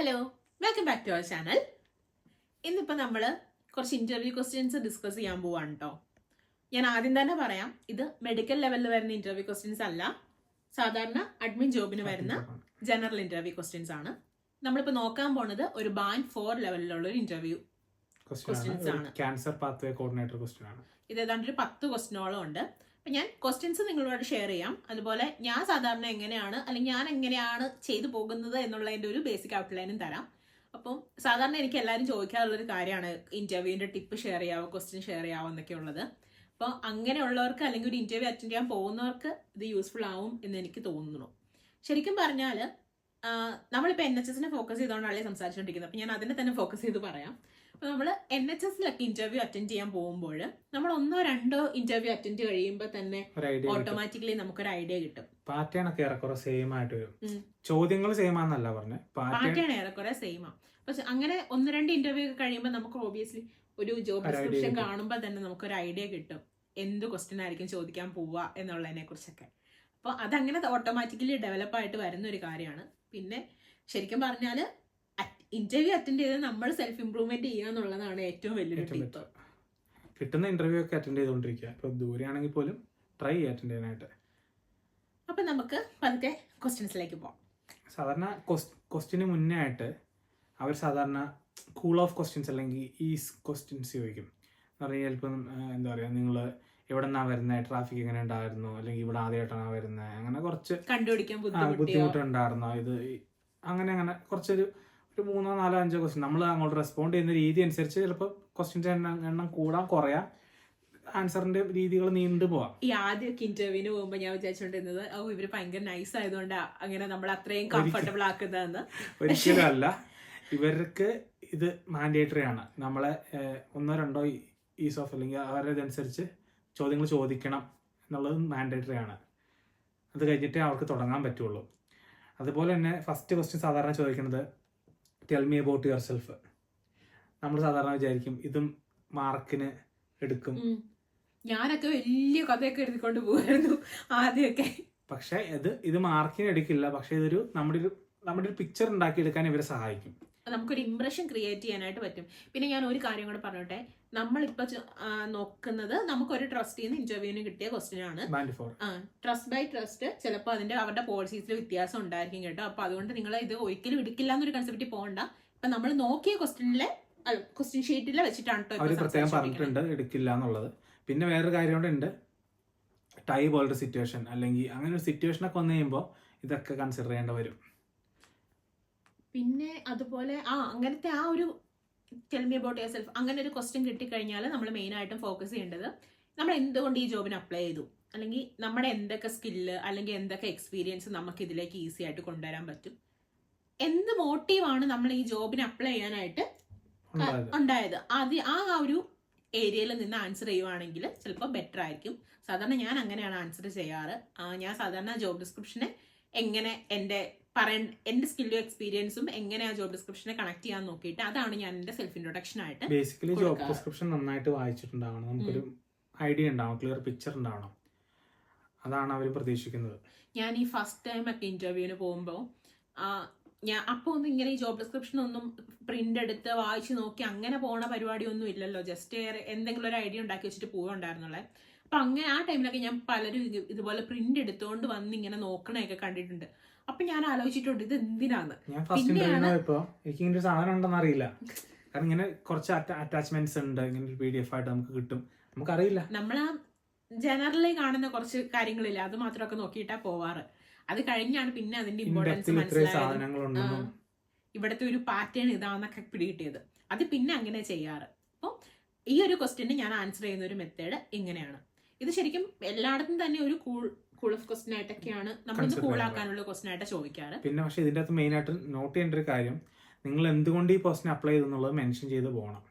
Hello, welcome back to our channel. ഇന്നിപ്പോൾ നമ്മൾ കുറച്ച് ഇൻ്റർവ്യൂ ക്വസ്റ്റ്യൻസ് ഡിസ്കസ് ചെയ്യാൻ പോവാണ് കേട്ടോ. ഞാൻ ആദ്യം തന്നെ പറയാം, ഇത് മെഡിക്കൽ ലെവലിൽ വരുന്ന ഇൻ്റർവ്യൂ ക്വസ്റ്റ്യൻസ് അല്ല, സാധാരണ അഡ്മിൻ ജോബിന് വരുന്ന ജനറൽ ഇൻ്റർവ്യൂ ക്വസ്റ്റ്യൻസ് ആണ്. നമ്മളിപ്പോൾ നോക്കാൻ പോണത് ഒരു ബാൻഡ് 4 ലെവലിലുള്ള ഒരു ഇൻ്റർവ്യൂ ക്വസ്റ്റ്യൻസ് ആണ്. ക്യാൻസർ പാത്വേ കോർഡിനേറ്റർ ക്വസ്റ്റ്യൻ ആണ്. ഇത് ഏതാണ്ട് ഒരു 10 ക്വസ്റ്റ്യനോളം ഉണ്ട്. അപ്പം ഞാൻ ക്വസ്റ്റ്യൻസ് നിങ്ങളോട് ഷെയർ ചെയ്യാം. അതുപോലെ ഞാൻ സാധാരണ എങ്ങനെയാണ് അല്ലെങ്കിൽ ഞാൻ എങ്ങനെയാണ് ചെയ്തു പോകുന്നത് എന്നുള്ളതിൻ്റെ ഒരു ബേസിക് ഔട്ട്ലൈനും തരാം. അപ്പം സാധാരണ എനിക്ക് എല്ലാവരും ചോദിക്കാറുള്ളൊരു കാര്യമാണ് ഇൻ്റർവ്യൂവിൻ്റെ ടിപ്പ് ഷെയർ ചെയ്യാവോ, ക്വസ്റ്റ്യൻ ഷെയർ ചെയ്യാവോ എന്നൊക്കെ ഉള്ളത്. അപ്പോൾ അങ്ങനെയുള്ളവർക്ക് അല്ലെങ്കിൽ ഒരു ഇൻ്റർവ്യൂ അറ്റൻഡ് ചെയ്യാൻ പോകുന്നവർക്ക് ഇത് യൂസ്ഫുൾ ആവും എന്ന് എനിക്ക് തോന്നുന്നു. ശരിക്കും പറഞ്ഞാൽ നമ്മളിപ്പോൾ NHS ഫോക്കസ് ചെയ്തുകൊണ്ടാണല്ലേ സംസാരിച്ചുകൊണ്ടിരിക്കുന്നത്. അപ്പം ഞാൻ അതിനെ തന്നെ ഫോക്കസ് ചെയ്ത് പറയാം. അപ്പോൾ നമ്മൾ NHSലൊക്കെ ഇൻ്റർവ്യൂ അറ്റൻഡ് ചെയ്യാൻ പോകുമ്പോൾ നമ്മൾ 1-2 ഇൻ്റർവ്യൂ അറ്റൻഡ് കഴിയുമ്പോൾ തന്നെ ഓട്ടോമാറ്റിക്കലി നമുക്കൊരു ഐഡിയ കിട്ടും. പാറ്റേൺ ഒക്കെ ഏറെക്കുറെ സെയിം ആയിട്ട് വരും. ചോദ്യങ്ങൾ സെയിം ആണെന്നല്ല പറഞ്ഞത്, പാറ്റേൺ ഏറെക്കുറെ സെയിം ആണ്. പക്ഷെ അങ്ങനെ 1-2 ഇൻ്റർവ്യൂ ഒക്കെ കഴിയുമ്പോൾ നമുക്ക് ഓബിയസ്ലി ഒരു ജോബ് ഡിസ്ക്രിപ്ഷൻ കാണുമ്പോൾ തന്നെ നമുക്കൊരു ഐഡിയ കിട്ടും എന്ത് ക്വസ്റ്റ്യൻ ആയിരിക്കും ചോദിക്കാൻ പോവുക എന്നുള്ളതിനെ കുറിച്ചൊക്കെ. അപ്പോൾ അതങ്ങനെ ഓട്ടോമാറ്റിക്കലി ഡെവലപ്പായിട്ട് വരുന്ന ഒരു കാര്യമാണ്. പിന്നെ ശരിക്കും പറഞ്ഞാൽ ഇന്റർവ്യൂ അറ്റൻഡ് ചെയ്ത് നമ്മൾ സെൽഫ് ഇംപ്രൂവ്മെന്റ് ചെയ്യുക എന്നുള്ളതാണ് ഏറ്റവും വലിയൊരു ടിപ്പ്. കിട്ടുന്ന ഇന്റർവ്യൂ ഒക്കെ അറ്റൻഡ് ചെയ്തുകൊണ്ടിരിക്കുക. ഇപ്പോൾ ദൂരെയാണെങ്കിൽ പോലും ട്രൈ അറ്റൻഡ് ചെയ്യാനായിട്ട്. അപ്പം നമുക്ക് പതുക്കെ ക്വസ്റ്റ്യൻസിലേക്ക് പോകാം. സാധാരണ ക്വസ്റ്റ്യന് മുന്നേ ആയിട്ട് അവർ സാധാരണ കൂൾ ഓഫ് ക്വസ്റ്റ്യൻസ് അല്ലെങ്കിൽ ഈസ് ക്വസ്റ്റ്യൻസ് ചോദിക്കും. എന്ന് പറഞ്ഞാൽ ചിലപ്പം എന്താ പറയുക, നിങ്ങൾ എവിടെ നിന്നാണ് വരുന്നത്, ട്രാഫിക് എങ്ങനെ ഉണ്ടായിരുന്നു, അല്ലെങ്കിൽ ഇവിടെ ആദ്യമായിട്ടാണ് വരുന്നത്, അങ്ങനെ കുറച്ച് കണ്ടുപിടിക്കാൻ ബുദ്ധിമുട്ടുണ്ടായിരുന്നോ, ഇത് അങ്ങനെ കുറച്ചൊരു 3-4-5 ക്വസ്റ്റ്യൻ നമ്മൾ അങ്ങോട്ട് റെസ്പോണ്ട് ചെയ്യുന്ന രീതി അനുസരിച്ച് ചിലപ്പോൾ ക്വസ്റ്റ്യൻസ് എണ്ണം കൂടാൻ കുറയാം, ആൻസറിന്റെ രീതികൾ നീണ്ടു പോവാം. ഈ ആദ്യമൊക്കെ ഇന്റർവ്യൂവിന് പോകുമ്പോൾ ഞാൻ വിചാരിച്ചോണ്ടിരുന്നത് ഇവര് ഭയങ്കര നൈസ് ആയതുകൊണ്ട് അങ്ങനെ നമ്മൾ അത്രയും കംഫർട്ടബിൾ ആക്കുന്നതെന്ന്. ഒരിക്കലും അല്ല, ഇവർക്ക് ഇത് മാൻഡേറ്ററി ആണ്. നമ്മളെ 1-2 ഈസ് ഓഫ് അല്ലെങ്കിൽ അവരുടെ ഇതനുസരിച്ച് ചോദ്യങ്ങൾ ചോദിക്കണം എന്നുള്ളത് മാൻഡേറ്ററി ആണ്. അത് കഴിഞ്ഞിട്ടേ അവർക്ക് തുടങ്ങാൻ പറ്റുള്ളൂ. അതുപോലെ തന്നെ ഫസ്റ്റ് ക്വസ്റ്റ്യൻ സാധാരണ ചോദിക്കുന്നത് tell me about your self. നമ്മൾ സാധാരണ വിചാരിക്കും ഇതും മാർക്കിന് എടുക്കും. ഞാനൊക്കെ വലിയ കഥയൊക്കെ എഴുതിക്കൊണ്ട് പോകുമായിരുന്നു ആദ്യമൊക്കെ. പക്ഷെ ഇത് മാർക്കിന് എടുക്കില്ല. പക്ഷെ ഇതൊരു നമ്മുടെ ഒരു പിക്ചർ ഉണ്ടാക്കിയെടുക്കാൻ ഇവരെ സഹായിക്കും. നമുക്കൊരു ഇംപ്രഷൻ ക്രിയേറ്റ് ചെയ്യാനായിട്ട് പറ്റും. പിന്നെ ഞാൻ ഒരു കാര്യം കൂടെ പറഞ്ഞോട്ടെ, നമ്മളിപ്പോൾ നോക്കുന്നത് നമുക്കൊരു ട്രസ്റ്റ് ചെയ്യുന്ന ഇന്റർവ്യൂവിന് കിട്ടിയ ക്വസ്റ്റ്യൻ ആണ്. ട്രസ്റ്റ് ബൈ ട്രസ്റ്റ് ചിലപ്പോൾ അവരുടെ പോളിസീസിൽ വ്യത്യാസം ഉണ്ടായിരിക്കും കേട്ടോ. അപ്പോൾ അതുകൊണ്ട് നിങ്ങൾ ഇത് ഒരിക്കലും എടുക്കില്ല എന്നൊരു കൺസെപ്റ്റ് പോകണ്ട. ഇപ്പൊ നമ്മൾ നോക്കിയ ക്വസ്റ്റ്യൻ ഷീറ്റിൽ വെച്ചിട്ടാണ് പ്രത്യേകം പറഞ്ഞിട്ടുണ്ട് എടുക്കില്ല എന്നുള്ളത്. പിന്നെ വേറൊരു കാര്യം കൂടെ ഉണ്ട്, ടൈ പോലൊരു സിറ്റുവേഷൻ അല്ലെങ്കിൽ അങ്ങനെ ഒരു സിറ്റുവേഷൻ ഒക്കെ വന്നു കഴിയുമ്പോൾ ഇതൊക്കെ കൺസിഡർ ചെയ്യേണ്ടി വരും. പിന്നെ അതുപോലെ അങ്ങനത്തെ ഒരു tell me about your self അങ്ങനെ ഒരു ക്വസ്റ്റ്യൻ കിട്ടിക്കഴിഞ്ഞാൽ നമ്മൾ മെയിനായിട്ടും ഫോക്കസ് ചെയ്യേണ്ടത് നമ്മൾ എന്തുകൊണ്ട് ഈ ജോബിന് അപ്ലൈ ചെയ്തു, അല്ലെങ്കിൽ നമ്മുടെ എന്തൊക്കെ സ്കില്ല് അല്ലെങ്കിൽ എന്തൊക്കെ എക്സ്പീരിയൻസ് നമുക്ക് ഇതിലേക്ക് ഈസി ആയിട്ട് കൊണ്ടുവരാൻ പറ്റും, എന്ത് മോട്ടീവാണ് നമ്മൾ ഈ ജോബിന് അപ്ലൈ ചെയ്യാനായിട്ട് ഉണ്ടായത്, ആ ഒരു ഏരിയയിൽ നിന്ന് ആൻസർ ചെയ്യുവാണെങ്കിൽ ചിലപ്പോൾ ബെറ്റർ ആയിരിക്കും. സാധാരണ ഞാൻ അങ്ങനെയാണ് ആൻസർ ചെയ്യാറ്. ഞാൻ സാധാരണ ജോബ് ഡിസ്ക്രിപ്ഷനെ എങ്ങനെ എന്റെ സ്കില്ലും എക്സ്പീരിയൻസും എങ്ങനെ ആ ജോബ് ഡിസ്ക്രിപ്ഷനെ കണക്ട് ചെയ്യാൻ നോക്കിയിട്ട് അതാണ് ഞാൻ എന്റെ സെൽഫ് ഇൻട്രൊഡക്ഷൻ ആയിട്ട്. ബേസിക്കലി ജോബ് ഡിസ്ക്രിപ്ഷൻ നന്നായിട്ട് വായിച്ചിട്ടുണ്ടാവണം, നമുക്കൊരു ഐഡിയ ഉണ്ടാവണം, ക്ലിയർ പിക്ചർ ഉണ്ടാവണം. അതാണ് അവർ പ്രതീക്ഷിക്കുന്നത്. ഞാൻ ഈ ഫസ്റ്റ് ടൈം ഒക്കെ ഇന്റർവ്യൂവിന് പോകുമ്പോൾ അപ്പോൾ ഒന്നും ഇങ്ങനെ ഈ ജോബ് ഡിസ്ക്രിപ്ഷൻ ഒന്നും പ്രിന്റ് എടുത്ത് വായിച്ച് നോക്കി അങ്ങനെ പോണ പരിപാടിയൊന്നും ഇല്ലല്ലോ. ജസ്റ്റ് എന്തെങ്കിലും ഒരു ഐഡിയ ഉണ്ടാക്കി വെച്ചിട്ട് പോവുണ്ടായിരുന്നുള്ളേ. അപ്പൊ അങ്ങനെ ആ ടൈമിലൊക്കെ ഞാൻ പലരും ഇതുപോലെ പ്രിന്റ് എടുത്തുകൊണ്ട് വന്ന് ഇങ്ങനെ നോക്കണൊക്കെ കണ്ടിട്ടുണ്ട്. അപ്പൊ ഞാൻ ആലോചിച്ചിട്ടുണ്ട് ഇത് എന്തിനാന്ന്. ഞാൻ ഫസ്റ്റ് ഇന്റർവ്യൂ പോയപ്പോ എനിക്ക് ഇങ്ങനെ ഒരു സാധനം ഉണ്ടെന്ന് അറിയില്ല. കാരണം ഇങ്ങനെ കുറച്ച് അറ്റാച്ച്മെന്റ്സ് ഉണ്ട്, ഇങ്ങനെ ഒരു PDF ആയിട്ട് നമുക്ക് കിട്ടും, നമുക്കറിയില്ല. നമ്മളാ ജനറലി കാണുന്ന കുറച്ച് കാര്യങ്ങളില്ല, അത് മാത്രമൊക്കെ നോക്കിയിട്ടാ പോവാറ്. അത് കഴിഞ്ഞാണ് പിന്നെ അതിന്റെ ഇമ്പോർട്ടൻസ് മനസ്സിലായത്, ഇവിടുത്തെ ഒരു പാറ്റേൺ ഇതാന്നൊക്കെ പിടികിട്ടിയത്. അത് പിന്നെ അങ്ങനെ ചെയ്യാറ്. അപ്പോൾ ഈ ഒരു ക്വസ്റ്റ്യന് ഞാൻ ആൻസർ ചെയ്യുന്ന ഒരു മെത്തേഡ് ഇങ്ങനെയാണ്. ഇത് ശരിക്കും എല്ലായിടത്തും തന്നെ ഒരു കൂൾ ഓഫ് ക്വസ്റ്റ്യൻ ആയിട്ടൊക്കെയാണ് നമ്മളിത് കൂളാക്കാനുള്ള ക്വസ്റ്റ്യൻ ആയിട്ട് ചോദിക്കാറ്. പിന്നെ പക്ഷെ ഇതിന്റെ അകത്ത് മെയിൻ ആയിട്ട് നോട്ട് ചെയ്യേണ്ട ഒരു കാര്യം, നിങ്ങൾ എന്തുകൊണ്ട് ഈ ക്വസ്റ്റ്യൻ അപ്ലൈ ചെയ്തെന്നുള്ളത് മെൻഷൻ ചെയ്ത് പോകണം.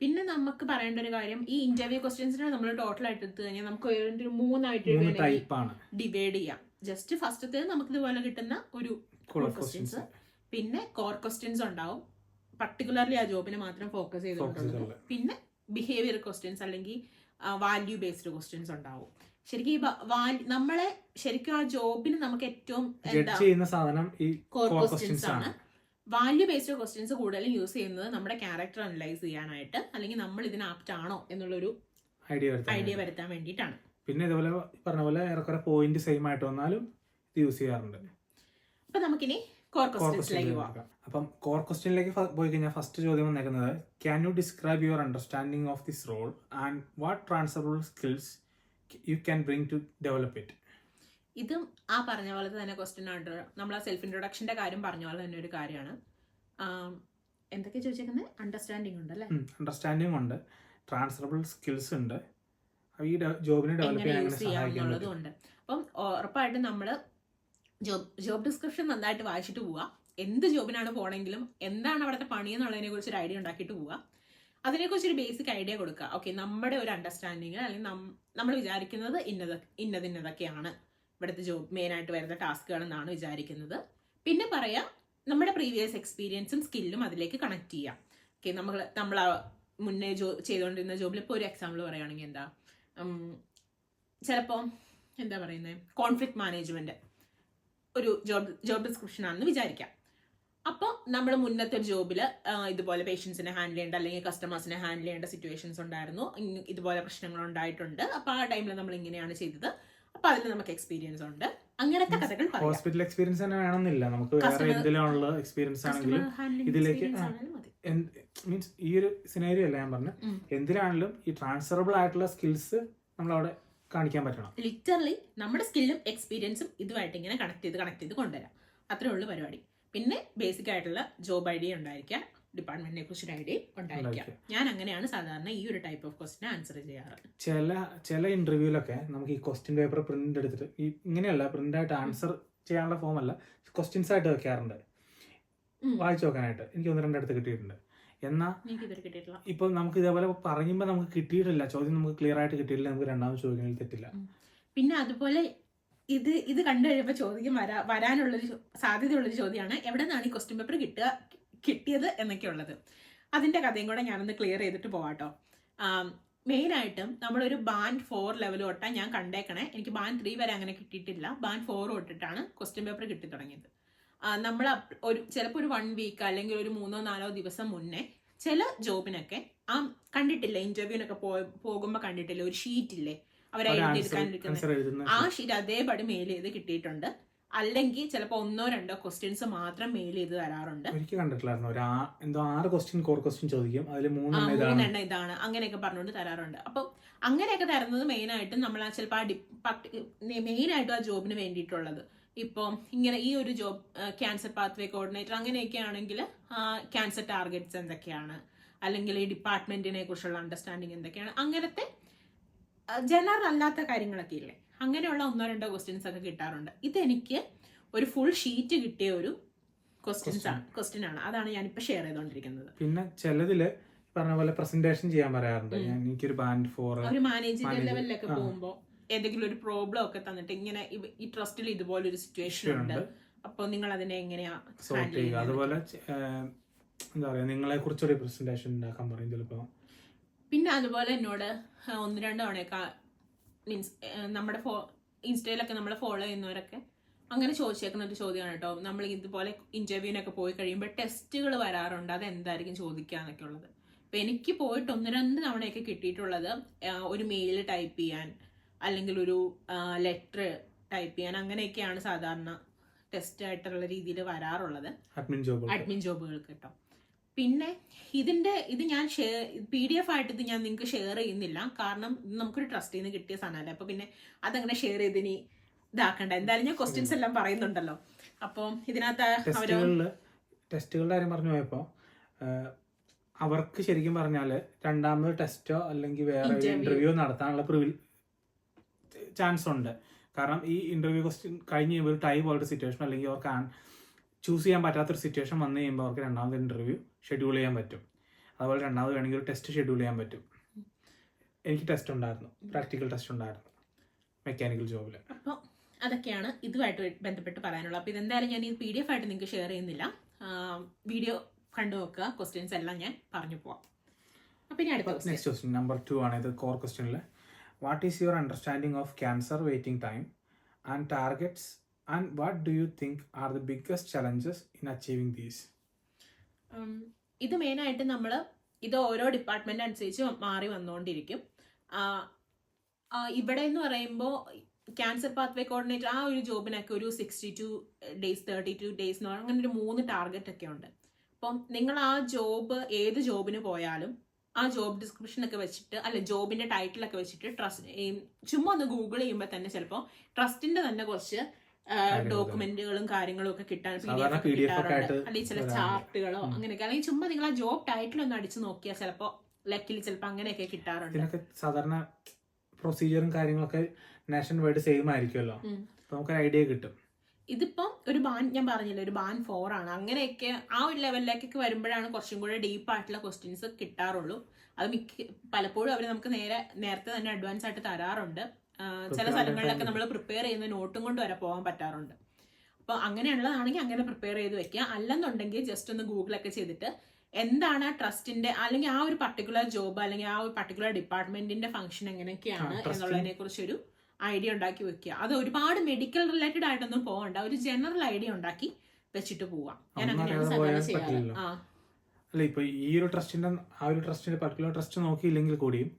പിന്നെ നമുക്ക് പറയേണ്ട ഒരു കാര്യം, ഈ ഇന്റർവ്യൂ ക്വസ്റ്റ്യൻസിനെ നമ്മൾ ടോട്ടൽ ആയിട്ട് എടുത്തു കഴിഞ്ഞാൽ നമുക്ക് 3 ഡിവൈഡ് ചെയ്യാം. ജസ്റ്റ് ഫസ്റ്റത്തെ നമുക്ക് ഇതുപോലെ കിട്ടുന്ന ഒരു കൂൾ ക്വസ്റ്റ്യൻസ്, പിന്നെ കോർ ക്വസ്റ്റ്യൻസ് ഉണ്ടാവും, പർട്ടിക്കുലർലി ആ ജോബിനെ മാത്രം ഫോക്കസ് ചെയ്തുകൊണ്ടുള്ളത്. പിന്നെ ബിഹേവിയർ ക്വസ്റ്റ്യൻസ് അല്ലെങ്കിൽ വാല്യൂ ബേസ്ഡ് ക്വസ്റ്റ്യൻസ് ഉണ്ടാവും. ശരിക്കും നമ്മളെ ശരിക്കും ആ ജോബിന് നമുക്ക് ഏറ്റവും ചെയ്യുന്ന സാധനം ഈ കോർ ക്വസ്റ്റ്യൻസ് ആണ്. വാല്യൂ ബേസ്ഡ് ക്വസ്റ്റ്യൻസ് കൂടുതലും യൂസ് ചെയ്യുന്നത് നമ്മുടെ ക്യാരക്ടർ അനലൈസ് ചെയ്യാനായിട്ട്, അല്ലെങ്കിൽ നമ്മൾ ഇതിന് ആപ്റ്റ് ആണോ എന്നുള്ളൊരു ഐഡിയ വരുത്താൻ വേണ്ടിയിട്ടാണ്. പിന്നെ ഇതുപോലെ പറഞ്ഞ പോലെ ഏറെക്കുറെ പോയിന്റ് സെയിം ആയിട്ട് വന്നാലും ഇത് യൂസ് ചെയ്യാറുണ്ട്. അപ്പൊ നമുക്കിനി കോർ ക്വസ്റ്റ്യൻസിലേക്ക് പോകാം. അപ്പം കോർ ക്വസ്റ്റ്യനിലേക്ക് പോയി കഴിഞ്ഞാൽ ഫസ്റ്റ് ചോദ്യം വന്നേക്കുന്നത്, can you describe your understanding of this role and what transferable skills you can bring to develop it. ഇതും ആ പറഞ്ഞ പോലെ തന്നെ ക്വസ്റ്റ്യൻ ആണ്. നമ്മൾ ആ സെൽഫ് ഇൻട്രൊഡക്ഷന്റെ കാര്യം പറഞ്ഞ പോലെ തന്നെ ഒരു കാര്യമാണ്. എന്തൊക്കെ ചോദിച്ചേക്കുന്നത്? അണ്ടർസ്റ്റാൻഡിങ് ഉണ്ട് അല്ലേ? അണ്ടർസ്റ്റാൻഡിങ് ഉണ്ട്, ട്രാൻസ്ഫറബിൾ സ്കിൽസ് ഉണ്ട്, ഈ ജോബിനെ ഡെവലപ്പ് ചെയ്യാന്നുള്ളതും ഉണ്ട്. അപ്പം ഉറപ്പായിട്ടും നമ്മൾ ജോബ് ഡിസ്ക്രിപ്ഷൻ നന്നായിട്ട് വായിച്ചിട്ട് പോവുക. എന്ത് ജോബിനാണ് പോകണമെങ്കിലും എന്താണ് അവിടുത്തെ പണി എന്നുള്ളതിനെ കുറിച്ച് ഒരു ഐഡിയ ഉണ്ടാക്കിയിട്ട് പോവുക. അതിനെക്കുറിച്ച് ഒരു ബേസിക് ഐഡിയ കൊടുക്കുക. ഓക്കെ, നമ്മുടെ ഒരു അണ്ടർസ്റ്റാൻഡിങ് അല്ലെങ്കിൽ നമ്മൾ വിചാരിക്കുന്നത് ഇന്നതൊക്കെയാണ് ഇവിടുത്തെ ജോബ് മെയിനായിട്ട് വരുന്ന ടാസ്കുകൾ എന്നാണ് വിചാരിക്കുന്നത്. പിന്നെ പറയാം നമ്മുടെ പ്രീവിയസ് എക്സ്പീരിയൻസും സ്കില്ലും അതിലേക്ക് കണക്ട് ചെയ്യാം. ഓക്കെ, നമ്മൾ മുന്നേ ചെയ്തുകൊണ്ടിരുന്ന ജോബിൽ ഇപ്പോൾ ഒരു എക്സാമ്പിൾ പറയുകയാണെങ്കിൽ എന്താ, ചിലപ്പോൾ എന്താ പറയുന്നത്, കോൺഫ്ലിക്റ്റ് മാനേജ്മെന്റ് ഒരു ജോബ് ഡിസ്ക്രിപ്ഷൻ ആണെന്ന് വിചാരിക്കാം. അപ്പോൾ നമ്മൾ മുന്നത്തെ ഒരു ജോബിൽ ഇതുപോലെ പേഷ്യൻസിനെ ഹാൻഡിൽ ചെയ്യേണ്ട അല്ലെങ്കിൽ കസ്റ്റമേഴ്സിനെ ഹാൻഡിൽ ചെയ്യേണ്ട സിറ്റുവേഷൻസ് ഉണ്ടായിരുന്നു, ഇതുപോലെ പ്രശ്നങ്ങൾ ഉണ്ടായിട്ടുണ്ട്. അപ്പോൾ ആ ടൈമിൽ നമ്മൾ ഇങ്ങനെയാണ് ചെയ്തത്, അപ്പൊ അതിൽ നമുക്ക് എക്സ്പീരിയൻസ് ഉണ്ട്. അങ്ങനത്തെ കഥകൾ ഹോസ്പിറ്റൽ എക്സ്പീരിയൻസ് തന്നെ വേണമെന്നില്ല, നമുക്ക് വേറെ എന്തിലുള്ള എക്സ്പീരിയൻസ് ആണെങ്കിലും ഇതിലേക്ക് മീൻസ് ഈ ഒരു സിനാരിയോ അല്ല ഞാൻ പറഞ്ഞത്, എന്തിനാണെങ്കിലും ഈ ട്രാൻസ്ഫറബിൾ ആയിട്ടുള്ള സ്കിൽസ് നമ്മൾ അവിടെ കാണിക്കാൻ പറ്റണം. ലിറ്ററലി നമ്മുടെ സ്കില്ലും എക്സ്പീരിയൻസും ഇതുമായിട്ട് ഇങ്ങനെ കണക്ട് ചെയ്ത് കൊണ്ടുവരാം. അത്രേ ഉള്ളൂ പരിപാടി. പിന്നെ ബേസിക് ആയിട്ടുള്ള ജോബ് ഐഡിയ ഉണ്ടായിരിക്കാം, ഡിപ്പാർട്ട്മെന്റിനെ കുറിച്ചൊരു ഐഡിയ ഉണ്ടായിരിക്കാം. ഞാൻ അങ്ങനെയാണ് സാധാരണ ഈ ഒരു ടൈപ്പ് ഓഫ് ക്വസ്റ്റ്യൻ ആൻസർ ചെയ്യാറ്. ചില ഇന്റർവ്യൂലൊക്കെ നമുക്ക് ഈ ക്വസ്റ്റ്യൻ പേപ്പർ പ്രിന്റ് എടുത്തിട്ട് ഇങ്ങനെയല്ല, പ്രിന്റ് ആയിട്ട് ആൻസർ ചെയ്യാനുള്ള ഫോം അല്ല, ക്വസ്റ്റ്യൻസ് ആയിട്ട് വെക്കാറുണ്ട് വായിച്ചു നോക്കാനായിട്ട്. എനിക്ക് 1-2 അടുത്ത് കിട്ടിയിട്ടുണ്ട്. എന്നാൽ ഇപ്പൊ നമുക്ക് ഇതേപോലെ പറയുമ്പോൾ നമുക്ക് കിട്ടിയിട്ടില്ല, ചോദ്യം നമുക്ക് ക്ലിയർ ആയിട്ട് കിട്ടിയിട്ടില്ല, നമുക്ക് രണ്ടാമത് ചോദിക്കുന്നതിൽ തെറ്റില്ല. പിന്നെ അതുപോലെ ഇത് കണ്ടു കഴിയുമ്പോൾ ചോദ്യം വരാനുള്ളൊരു സാധ്യതയുള്ളൊരു ചോദ്യമാണ്, എവിടെ നിന്നാണ് ഈ ക്വസ്റ്റ്യൻ പേപ്പർ കിട്ടിയത് എന്നൊക്കെ ഉള്ളത്. അതിന്റെ കഥയും കൂടെ ഞാനൊന്ന് ക്ലിയർ ചെയ്തിട്ട് പോവാട്ടോ. മെയിനായിട്ടും നമ്മളൊരു ബാൻഡ് 4 ലെവൽ തൊട്ടാണ് ഞാൻ കണ്ടേക്കണേ. എനിക്ക് ബാൻഡ് 3 വരെ അങ്ങനെ കിട്ടിയിട്ടില്ല. ബാൻഡ് 4 തൊട്ടിട്ടാണ് ക്വസ്റ്റ്യൻ പേപ്പർ കിട്ടി തുടങ്ങിയത്. നമ്മൾ ചിലപ്പോൾ ഒരു 1 വീക്ക് അല്ലെങ്കിൽ ഒരു 3-4 ദിവസം മുന്നേ ചില ജോബിനൊക്കെ കണ്ടിട്ടില്ല, ഇന്റർവ്യൂവിനൊക്കെ പോകുമ്പോൾ കണ്ടിട്ടില്ല, ഒരു ഷീറ്റ് ഇല്ലേ അവരെ എഴുതിയെടുക്കാനിരിക്കുന്നത്, ആ ഷീറ്റ് അതേപടി മെയിൽ ചെയ്ത് കിട്ടിയിട്ടുണ്ട്. അല്ലെങ്കിൽ ചിലപ്പോൾ 1-2 ക്വസ്റ്റ്യൻസ് മാത്രം മെയിൽ ചെയ്ത് തരാറുണ്ട്. എനിക്ക് കണ്ടിട്ടില്ലായിരുന്നു, 6 ക്വസ്റ്റ്യൻ കോർ ക്വസ്റ്റ്യൻ ചോദിക്കും, അതിൽ 3 ഇതാണ് അങ്ങനെയൊക്കെ പറഞ്ഞുകൊണ്ട് തരാറുണ്ട്. അപ്പം അങ്ങനെയൊക്കെ തരുന്നത് മെയിനായിട്ടും നമ്മൾ ചിലപ്പോൾ മെയിനായിട്ടും ആ ജോബിന് വേണ്ടിയിട്ടുള്ളത്. ഇപ്പോൾ ഇങ്ങനെ ഈ ഒരു ജോബ് ക്യാൻസർ പാത്വേ കോർഡിനേറ്റർ അങ്ങനെയൊക്കെ ആണെങ്കിൽ ക്യാൻസർ ടാർഗറ്റ്സ് എന്തൊക്കെയാണ്, അല്ലെങ്കിൽ ഈ ഡിപ്പാർട്ട്മെന്റിനെ കുറിച്ചുള്ള അണ്ടർസ്റ്റാൻഡിങ് എന്തൊക്കെയാണ്, അങ്ങനത്തെ ജനറൽ അല്ലാത്ത കാര്യങ്ങളൊക്കെ ഇല്ലേ, അങ്ങനെയുള്ള 1-2 ക്വസ്റ്റ്യൻസ് ഒക്കെ കിട്ടാറുണ്ട്. ഇതെനിക്ക് ഒരു ഫുൾ ഷീറ്റ് കിട്ടിയ ഒരു ക്വസ്റ്റ്യൻ ആണ്. അതാണ് ഞാനിപ്പോൾ ഷെയർ ചെയ്തുകൊണ്ടിരിക്കുന്നത്. പിന്നെ ചിലതില് പറഞ്ഞ പോലെ പ്രസന്റേഷൻ ചെയ്യാൻ പറയാറുണ്ട്. എനിക്കൊരു ബാൻഡ് 4 ഒരു മാനേജിംഗ് ലെവലിലൊക്കെ പോകുമ്പോൾ ഏതെങ്കിലും ഒരു പ്രോബ്ലം ഒക്കെ തന്നിട്ട് ഇങ്ങനെ ഈ ട്രസ്റ്റിൽ ഇതുപോലൊരു സിറ്റുവേഷൻ ഉണ്ട്, അപ്പോൾ നിങ്ങൾ അതിനെ എങ്ങനെയാ ഹാൻഡിൽ ചെയ്യുക, അതുപോലെ എന്താ പറയാ നിങ്ങളെ കുറിച്ചൊരു പ്രസന്റേഷൻ ഉണ്ടാക്കാൻ പറയും ചിലപ്പോ. പിന്നെ അതുപോലെ എന്നോട് 1-2 തവണയൊക്കെ മീൻസ് നമ്മുടെ ഇൻസ്റ്റയിലൊക്കെ നമ്മളെ ഫോളോ ചെയ്യുന്നവരൊക്കെ അങ്ങനെ ചോദിച്ചേക്കുന്ന ഒരു ചോദ്യമാണ് കേട്ടോ. നമ്മൾ ഇതുപോലെ ഇന്റർവ്യൂവിനൊക്കെ പോയി കഴിയുമ്പോൾ ടെസ്റ്റുകൾ വരാറുണ്ട്, അതെന്തായിരിക്കും ചോദിക്കുക എന്നൊക്കെ ഉള്ളത്. അപ്പം എനിക്ക് പോയിട്ട് 1-2 തവണയൊക്കെ കിട്ടിയിട്ടുള്ളത് ഒരു മെയിൽ ടൈപ്പ് ചെയ്യാൻ അല്ലെങ്കിൽ ഒരു ലെറ്റർ ടൈപ്പ് ചെയ്യാൻ, അങ്ങനെയൊക്കെയാണ് സാധാരണ ടെസ്റ്റ് ആയിട്ടുള്ള രീതിയിൽ വരാറുള്ളത് അഡ്മിൻ ജോബുകൾക്ക് കേട്ടോ. പിന്നെ ഇത് ഞാൻ PDF ആയിട്ട് ഇത് ഞാൻ നിങ്ങൾക്ക് ഷെയർ ചെയ്യുന്നില്ല, കാരണം ഇത് നമുക്കൊരു ട്രസ്റ്റിൽ നിന്ന് കിട്ടിയ സാധനമല്ലേ. അപ്പോൾ പിന്നെ അതങ്ങനെ ഷെയർ ചെയ്ത് ഇനി ഇതാക്കണ്ട. എന്തായാലും ഞാൻ ക്വസ്റ്റ്യൻസ് എല്ലാം പറയുന്നുണ്ടല്ലോ. അപ്പോൾ ഇതിനകത്ത് ടെസ്റ്റുകളുടെ കാര്യം പറഞ്ഞു പോയപ്പോൾ അവർക്ക് ശരിക്കും പറഞ്ഞാൽ രണ്ടാമത് ടെസ്റ്റോ അല്ലെങ്കിൽ വേറെ ഇന്റർവ്യൂ നടത്താനുള്ള ചാൻസ് ഉണ്ട്. കാരണം ഈ ഇന്റർവ്യൂ ക്വസ്റ്റ്യൻ കഴിഞ്ഞ് കഴിയുമ്പോൾ ഒരു ടൈ പോലത്തെ സിറ്റുവേഷൻ അല്ലെങ്കിൽ അവർക്ക് ചൂസ് ചെയ്യാൻ പറ്റാത്തൊരു സിറ്റുവേഷൻ വന്നു കഴിയുമ്പോൾ അവർക്ക് രണ്ടാമത് ഇന്റർവ്യൂ ഷെഡ്യൂൾ ചെയ്യാൻ പറ്റും. അതുപോലെ രണ്ടാമത് വേണമെങ്കിൽ ഒരു ടെസ്റ്റ് ഷെഡ്യൂൾ ചെയ്യാൻ പറ്റും. എനിക്ക് ടെസ്റ്റ് ഉണ്ടായിരുന്നു, പ്രാക്ടിക്കൽ ടെസ്റ്റ് ഉണ്ടായിരുന്നു മെക്കാനിക്കൽ ജോബിൽ. അപ്പോൾ അതൊക്കെയാണ് ഇതുമായിട്ട് ബന്ധപ്പെട്ട് പറയാനുള്ളത്. അപ്പോൾ ഇതെന്തായാലും ഞാൻ ഈ PDF ആയിട്ട് നിങ്ങൾക്ക് ഷെയർ ചെയ്യുന്നില്ല, വീഡിയോ കണ്ടു നോക്കുക, ക്വസ്റ്റ്യൻസ് എല്ലാം ഞാൻ പറഞ്ഞു പോവാം. അപ്പോൾ ഇനി അടുത്ത നെക്സ്റ്റ് ക്വസ്റ്റ്യൻ നമ്പർ 2 ആണ്. ഇത് കോർ ക്വസ്റ്റ്യനിൽ what is your understanding of cancer waiting time and targets and what do you think are the biggest challenges in achieving these? ഇത് മെയിനായിട്ട് നമ്മൾ ഇത് ഓരോ ഡിപ്പാർട്ട്മെന്റ് അനുസരിച്ച് മാറി വന്നുകൊണ്ടിരിക്കും. ഇവിടെ എന്ന് പറയുമ്പോൾ ക്യാൻസർ പാത്വേ കോർഡിനേറ്റർ ആ ഒരു ജോബിനൊക്കെ ഒരു 62 days 32 days എന്ന് പറഞ്ഞാൽ അങ്ങനെ ഒരു 3 ടാർഗറ്റ് ഒക്കെ ഉണ്ട്. അപ്പം നിങ്ങൾ ആ ജോബ് ഏത് ജോബിന് പോയാലും ആ ജോബ് ഡിസ്ക്രിപ്ഷൻ ഒക്കെ വെച്ചിട്ട് അല്ല ജോബിന്റെ ടൈറ്റിലൊക്കെ വെച്ചിട്ട് ട്രസ്റ്റ് ചുമ്മാ ഒന്ന് ഗൂഗിൾ ചെയ്യുമ്പോൾ തന്നെ ചിലപ്പോൾ ട്രസ്റ്റിന്റെ തന്നെ കുറച്ച് ഡോക്യുമെന്റുകളും കാര്യങ്ങളും ഒക്കെ കിട്ടാൻ കിട്ടാറുണ്ട്, അല്ലെങ്കിൽ ചില ചാർട്ടുകളോ അങ്ങനെയൊക്കെ, അല്ലെങ്കിൽ ചുമ്മാ നിങ്ങൾ ആ ജോബ് ടൈറ്റിൽ ഒന്ന് അടിച്ചു നോക്കിയാൽ ചിലപ്പോൾ ലക്കിൽ ചിലപ്പോൾ അങ്ങനെയൊക്കെ കിട്ടാറുണ്ട്. സാധാരണ പ്രൊസീജിയറും കാര്യങ്ങളൊക്കെ നാഷണൽ വൈഡ് സെയിം ആയിരിക്കുമല്ലോ, നമുക്ക് ഐഡിയ കിട്ടും. ഇതിപ്പം ഒരു ഞാൻ പറഞ്ഞില്ല ഒരു ബാൻ 4 ആണ്. അങ്ങനെയൊക്കെ ആ ഒരു ലെവലിലേക്കൊക്കെ വരുമ്പോഴാണ് കുറച്ചും കൂടെ ഡീപ്പായിട്ടുള്ള ക്വസ്റ്റ്യൻസ് കിട്ടാറുള്ളൂ. അത് പലപ്പോഴും അവർ നമുക്ക് നേരത്തെ തന്നെ അഡ്വാൻസ് ആയിട്ട് തരാറുണ്ട്. ചില സ്ഥലങ്ങളിലൊക്കെ നമ്മൾ പ്രിപ്പയർ ചെയ്യുന്ന നോട്ടും കൊണ്ട് വരെ പോകാൻ പറ്റാറുണ്ട്. അപ്പോൾ അങ്ങനെയുള്ളതാണെങ്കിൽ അങ്ങനെ പ്രിപ്പയർ ചെയ്ത് വെക്കുക. അല്ലെന്നുണ്ടെങ്കിൽ ജസ്റ്റ് ഒന്ന് ഗൂഗിളൊക്കെ ചെയ്തിട്ട് എന്താണ് ആ ട്രസ്റ്റിന്റെ അല്ലെങ്കിൽ ആ ഒരു പർട്ടിക്കുലർ ജോബ് അല്ലെങ്കിൽ ആ ഒരു പർട്ടിക്കുലർ ഡിപ്പാർട്ട്മെന്റിന്റെ ഫംഗ്ഷൻ എങ്ങനെയൊക്കെയാണ് എന്നുള്ളതിനെ കുറിച്ചൊരു ഐഡിയ ഉണ്ടാക്കി വെക്കുക. അത് ഒരുപാട് മെഡിക്കൽ റിലേറ്റഡ് ആയിട്ടൊന്നും പോകണ്ട, ഒരു ജനറൽ ഐഡിയ ഉണ്ടാക്കി വെച്ചിട്ട് പോവാം. ഞാൻ അങ്ങനെയാണ് സാധാരണ ചെയ്യാറ്. അല്ല ഇപ്പൊ ഈ ഒരു ട്രസ്റ്റിന്റെ പർട്ടിക്കുലർ ട്രസ്റ്റ് നോക്കിയില്ലെങ്കിൽ കൂടിയും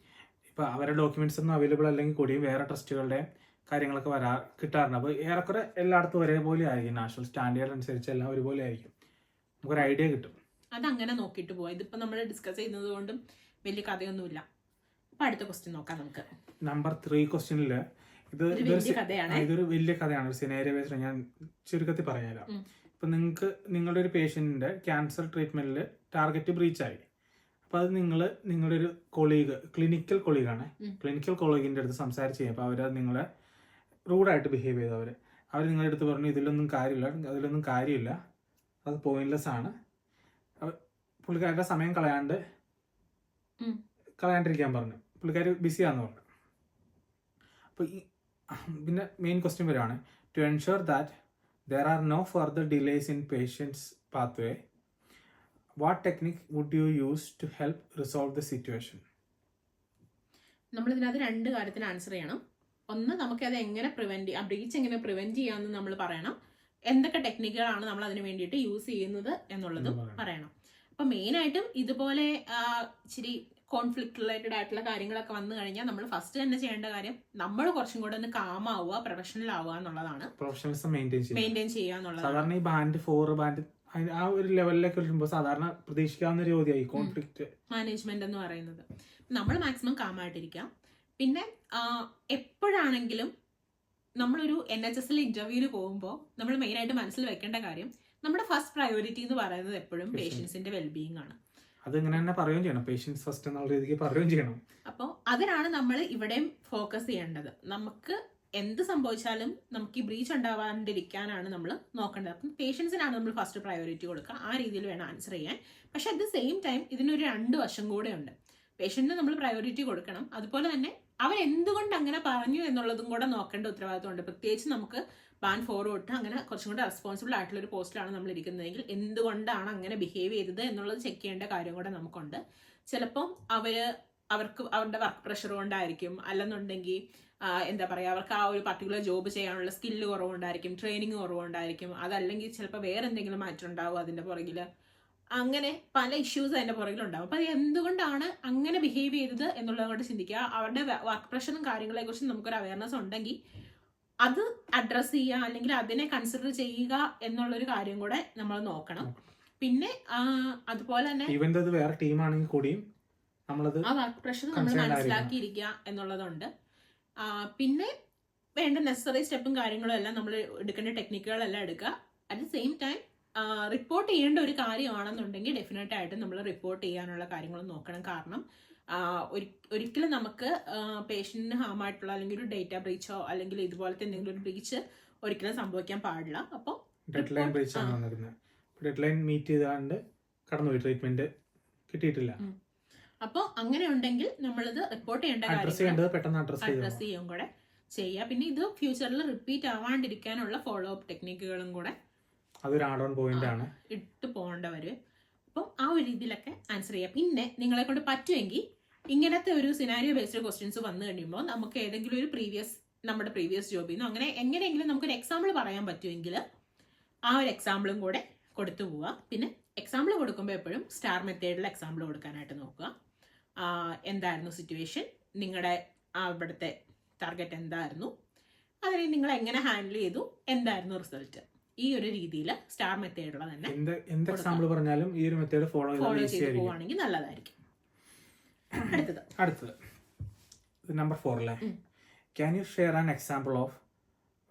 ഇപ്പൊ അവരുടെ ഡോക്യുമെന്റ്സ് ഒന്നും അവൈലബിൾ അല്ലെങ്കിൽ കൂടിയും വേറെ ട്രസ്റ്റുകളുടെ കാര്യങ്ങളൊക്കെ കിട്ടാറുണ്ട്. അപ്പോൾ ഏറെക്കുറെ എല്ലായിടത്തും ഒരേപോലെ ആയിരിക്കും, നാഷണൽ സ്റ്റാൻഡേർഡ് അനുസരിച്ച് എല്ലാം ഒരുപോലെ ആയിരിക്കും, നമുക്കൊരു ഐഡിയ കിട്ടും. അതങ്ങനെ നോക്കിയിട്ട് പോവാം. ഇതിപ്പോ നമ്മൾ ഡിസ്കസ് ചെയ്യുന്നത് കൊണ്ടും വലിയ കഥയൊന്നുമില്ല. അപ്പൊ അടുത്ത ക്വസ്റ്റ്യൻ നോക്കാം നമുക്ക്. നമ്പർ 3 ക്വസ്റ്റ്യനില് ഇതൊരു വലിയ കഥയാണ്, ഒരു സിനാരിയോ ബേസ്ഡ്. ഞാൻ ചുരുക്കത്തിൽ പറഞ്ഞുതരാം. ഇപ്പൊ നിങ്ങളുടെ ഒരു പേഷ്യന്റിന്റെ ക്യാൻസർ ട്രീറ്റ്മെന്റിൽ ടാർഗറ്റ് ബ്രീച്ച് ആയി. അപ്പൊ അത് നിങ്ങളുടെ ഒരു ക്ലിനിക്കൽ കൊളീഗാണ്, ക്ലിനിക്കൽ കൊളീഗിന്റെ അടുത്ത് സംസാരിച്ച് കഴിഞ്ഞപ്പോൾ അവരത് നിങ്ങളെ റൂഡായിട്ട് ബിഹേവ് ചെയ്തു. അവർ നിങ്ങളുടെ അടുത്ത് പറഞ്ഞു അതിലൊന്നും കാര്യമില്ല, അത് പോയിന്റ്ലെസ് ആണ്, പുള്ളിക്കാരുടെ സമയം കളയാണ്ടിരിക്കാൻ പറഞ്ഞു, പുള്ളിക്കാർ ബിസിയാന്ന് പറഞ്ഞു. അപ്പോൾ പിന്നെ മെയിൻ ക്വസ്റ്റ്യൻ വരികയാണ്, to ensure that there are no further delays in patient's pathway what technique would you use to help resolve the situation? നമ്മളിതിനകത്ത് 2 കാര്യത്തിന് ആൻസർ ചെയ്യണം. ഒന്ന്, നമുക്കത് എങ്ങനെ ബ്രീച്ച് എങ്ങനെ പ്രിവെന്റ് ചെയ്യാമെന്ന് നമ്മൾ പറയണം. എന്തൊക്കെ ടെക്നിക്കുകളാണ് നമ്മൾ അതിന് വേണ്ടിയിട്ട് യൂസ് ചെയ്യുന്നത് എന്നുള്ളതും പറയണം. അപ്പൊ മെയിൻ ആയിട്ടും ഇതുപോലെ ഇച്ചിരി കോൺഫ്ലിക്ട് റിലേറ്റഡ് ആയിട്ടുള്ള കാര്യങ്ങളൊക്കെ വന്നു കഴിഞ്ഞാൽ നമ്മൾ ഫസ്റ്റ് തന്നെ ചെയ്യേണ്ട കാര്യം നമ്മൾ കുറച്ചും കൂടെ ഒന്ന് കാം ആവുക, പ്രൊഫഷണൽ ആവുക എന്നുള്ളതാണ്. പ്രൊഫഷണലിസം മെയിൻറ്റെയിൻ ചെയ്യുക എന്നുള്ളത്. സാധാരണ ഈ ബാൻഡ് 4 ആ ഒരു ലെവലിലേക്ക് വരുമ്പോൾ സാധാരണ പ്രതീക്ഷിക്കാവുന്ന ഒരു ചോദ്യമായി കോൺഫ്ലിക്ട് മാനേജ്മെന്റ് എന്ന് പറയുന്നത്. നമ്മൾ മാക്സിമം കാം ആയിട്ടിരിക്കാം. പിന്നെ എപ്പോഴാണെങ്കിലും നമ്മളൊരു NHS ഇന്റർവ്യൂവിന് പോകുമ്പോൾ നമ്മൾ മെയിൻ ആയിട്ട് മനസ്സിൽ വെക്കേണ്ട കാര്യം, നമ്മുടെ ഫസ്റ്റ് പ്രയോറിറ്റി എന്ന് പറയുന്നത് എപ്പോഴും പേഷ്യൻസിന്റെ വെൽബീയിങ് ആണ്. അതിങ്ങനെ തന്നെ പറയുകയും ചെയ്യണം, പേഷ്യൻസ് ഫസ്റ്റ് എന്നുള്ള രീതിക്ക് പറയുകയും ചെയ്യണം. അപ്പോൾ അതിനാണ് നമ്മൾ ഇവിടെയും ഫോക്കസ് ചെയ്യേണ്ടത്. നമുക്ക് എന്ത് സംഭവിച്ചാലും നമുക്ക് ഈ ബ്രീച്ച് ഉണ്ടാവാണ്ടിരിക്കാനാണ് നമ്മൾ നോക്കേണ്ടത്. അപ്പം പേഷ്യൻസിനാണ് നമ്മൾ ഫസ്റ്റ് പ്രയോറിറ്റി കൊടുക്കുക. ആ രീതിയിൽ വേണം ആൻസർ ചെയ്യാൻ. പക്ഷെ അറ്റ് ദ സെയിം ടൈം ഇതിനൊരു 2 വശം കൂടെ ഉണ്ട്. പേഷ്യന്റിന് നമ്മൾ പ്രയോറിറ്റി കൊടുക്കണം, അതുപോലെ തന്നെ അവർ എന്തുകൊണ്ട് അങ്ങനെ പറഞ്ഞു എന്നുള്ളതും കൂടെ നോക്കേണ്ട ഉത്തരവാദിത്വമുണ്ട്. പ്രത്യേകിച്ച് നമുക്ക് ബാൻ 4 തൊട്ട് അങ്ങനെ കുറച്ചും കൂടെ റെസ്പോൺസിബിൾ ആയിട്ടുള്ള ഒരു പോസ്റ്റിലാണ് നമ്മൾ ഇരിക്കുന്നതെങ്കിൽ എന്തുകൊണ്ടാണ് അങ്ങനെ ബിഹേവ് ചെയ്തത് എന്നുള്ളത് ചെക്ക് ചെയ്യേണ്ട കാര്യം കൂടെ നമുക്കുണ്ട്. ചിലപ്പം അവർക്ക് അവരുടെ വർക്ക് പ്രഷർ കൊണ്ടായിരിക്കും, അല്ലെന്നുണ്ടെങ്കിൽ എന്താ പറയുക, അവർക്ക് ആ ഒരു പർട്ടിക്കുലർ ജോബ് ചെയ്യാനുള്ള സ്കില്ല് കുറവുണ്ടായിരിക്കും, ട്രെയിനിങ് കുറവുണ്ടായിരിക്കും, അതല്ലെങ്കിൽ ചിലപ്പോൾ വേറെ എന്തെങ്കിലും മാറ്റം ഉണ്ടാവും അതിൻ്റെ പുറകിൽ. അങ്ങനെ പല ഇഷ്യൂസ് അതിൻ്റെ പുറകിലുണ്ടാവും. അപ്പോൾ അത് എന്തുകൊണ്ടാണ് അങ്ങനെ ബിഹേവ് ചെയ്തത് എന്നുള്ളത് കൊണ്ട് ചിന്തിക്കുക. അവരുടെ വർക്ക് പ്രഷറും കാര്യങ്ങളെക്കുറിച്ച് നമുക്കൊരു അവയർനെസ് ഉണ്ടെങ്കിൽ അത് അഡ്രസ്സ് ചെയ്യുക, അല്ലെങ്കിൽ അതിനെ കൺസിഡർ ചെയ്യുക എന്നുള്ളൊരു കാര്യം കൂടെ നമ്മൾ നോക്കണം. പിന്നെ അതുപോലെ തന്നെ വേറെ ടീമാണെങ്കിൽ കൂടിയും ആ വർക്ക് പ്രഷർ നമ്മൾ മനസ്സിലാക്കിയിരിക്കുക എന്നുള്ളതുണ്ട്. പിന്നെ വേണ്ട നെസസറി സ്റ്റെപ്പും കാര്യങ്ങളും എല്ലാം നമ്മൾ എടുക്കേണ്ട ടെക്നിക്കുകളെല്ലാം എടുക്കുക. At the same time report ചെയ്യേണ്ട ഒരു കാര്യമാണെന്നുണ്ടെങ്കിൽ ഡെഫിനറ്റ് ആയിട്ട് നമ്മൾ റിപ്പോർട്ട് ചെയ്യാനുള്ള കാര്യങ്ങൾ നോക്കണം. കാരണം ഒരിക്കലും നമുക്ക് പേഷ്യന്റിന് ഹാം ആയിട്ടുള്ള അല്ലെങ്കിൽ ഒരു ഡേറ്റ ബ്രീച്ചോ അല്ലെങ്കിൽ ഇതുപോലത്തെ എന്തെങ്കിലും ഒരു ബ്രീച്ച് ഒരിക്കലും സംഭവിക്കാൻ പാടില്ല. അപ്പോൾ ഡെഡ്ലൈൻ മീറ്റ് ചെയ്താണ്ട് കടന്നുപോയി, ട്രീറ്റ്മെന്റ് കിട്ടിയിട്ടില്ല. അപ്പോൾ അങ്ങനെ ഉണ്ടെങ്കിൽ നമ്മളിത് റിപ്പോർട്ട് ചെയ്യേണ്ട കാര്യങ്ങൾ അഡ്രസ് ചെയ്യും കൂടെ ചെയ്യുക. പിന്നെ ഇത് ഫ്യൂച്ചറിൽ റിപ്പീറ്റ് ആവാണ്ടിരിക്കാനുള്ള ഫോളോ അപ്പ് ടെക്നിക്കുകളും കൂടെ അതൊരു ആഡ് ഓൺ പോയിന്റ് ആണ്, ഇട്ട് പോകേണ്ടവര്. അപ്പം ആ ഒരു രീതിയിലൊക്കെ ആൻസർ ചെയ്യാം. പിന്നെ നിങ്ങളെ കൊണ്ട് പറ്റുമെങ്കിൽ ഇങ്ങനത്തെ ഒരു സിനാരിയോ ബേസ്ഡ് ക്വസ്റ്റ്യൻസ് വന്നു കഴിയുമ്പോൾ നമുക്ക് ഏതെങ്കിലും ഒരു നമ്മുടെ പ്രീവിയസ് ജോബിൽ നിന്ന് അങ്ങനെ എങ്ങനെയെങ്കിലും നമുക്കൊരു എക്സാമ്പിൾ പറയാൻ പറ്റുമെങ്കിൽ ആ ഒരു എക്സാമ്പിളും കൂടെ കൊടുത്തു പോവുക. പിന്നെ എക്സാമ്പിൾ കൊടുക്കുമ്പോൾ എപ്പോഴും സ്റ്റാർ മെത്തേഡിൽ എക്സാമ്പിൾ കൊടുക്കാനായിട്ട് നോക്കുക. എന്തായിരുന്നു സിറ്റുവേഷൻ, നിങ്ങളുടെ അവിടുത്തെ ടാർഗറ്റ് എന്തായിരുന്നു, അതിനെ നിങ്ങൾ എങ്ങനെ ഹാൻഡിൽ ചെയ്തു, എന്തായിരുന്നു റിസൾട്ട്, ഈ ഒരു രീതിയിൽ സ്റ്റാർ മെത്തേഡുള്ള തന്നെ എന്ത് എക്സാമ്പിൾ പറഞ്ഞാലും ഈ ഒരു മെത്തേഡ് ഫോളോ ചെയ്ത് പോവുകയാണെങ്കിൽ നല്ലതായിരിക്കും. അടുത്തത് നമ്പർ 4 അല്ലേ. Can you share an example of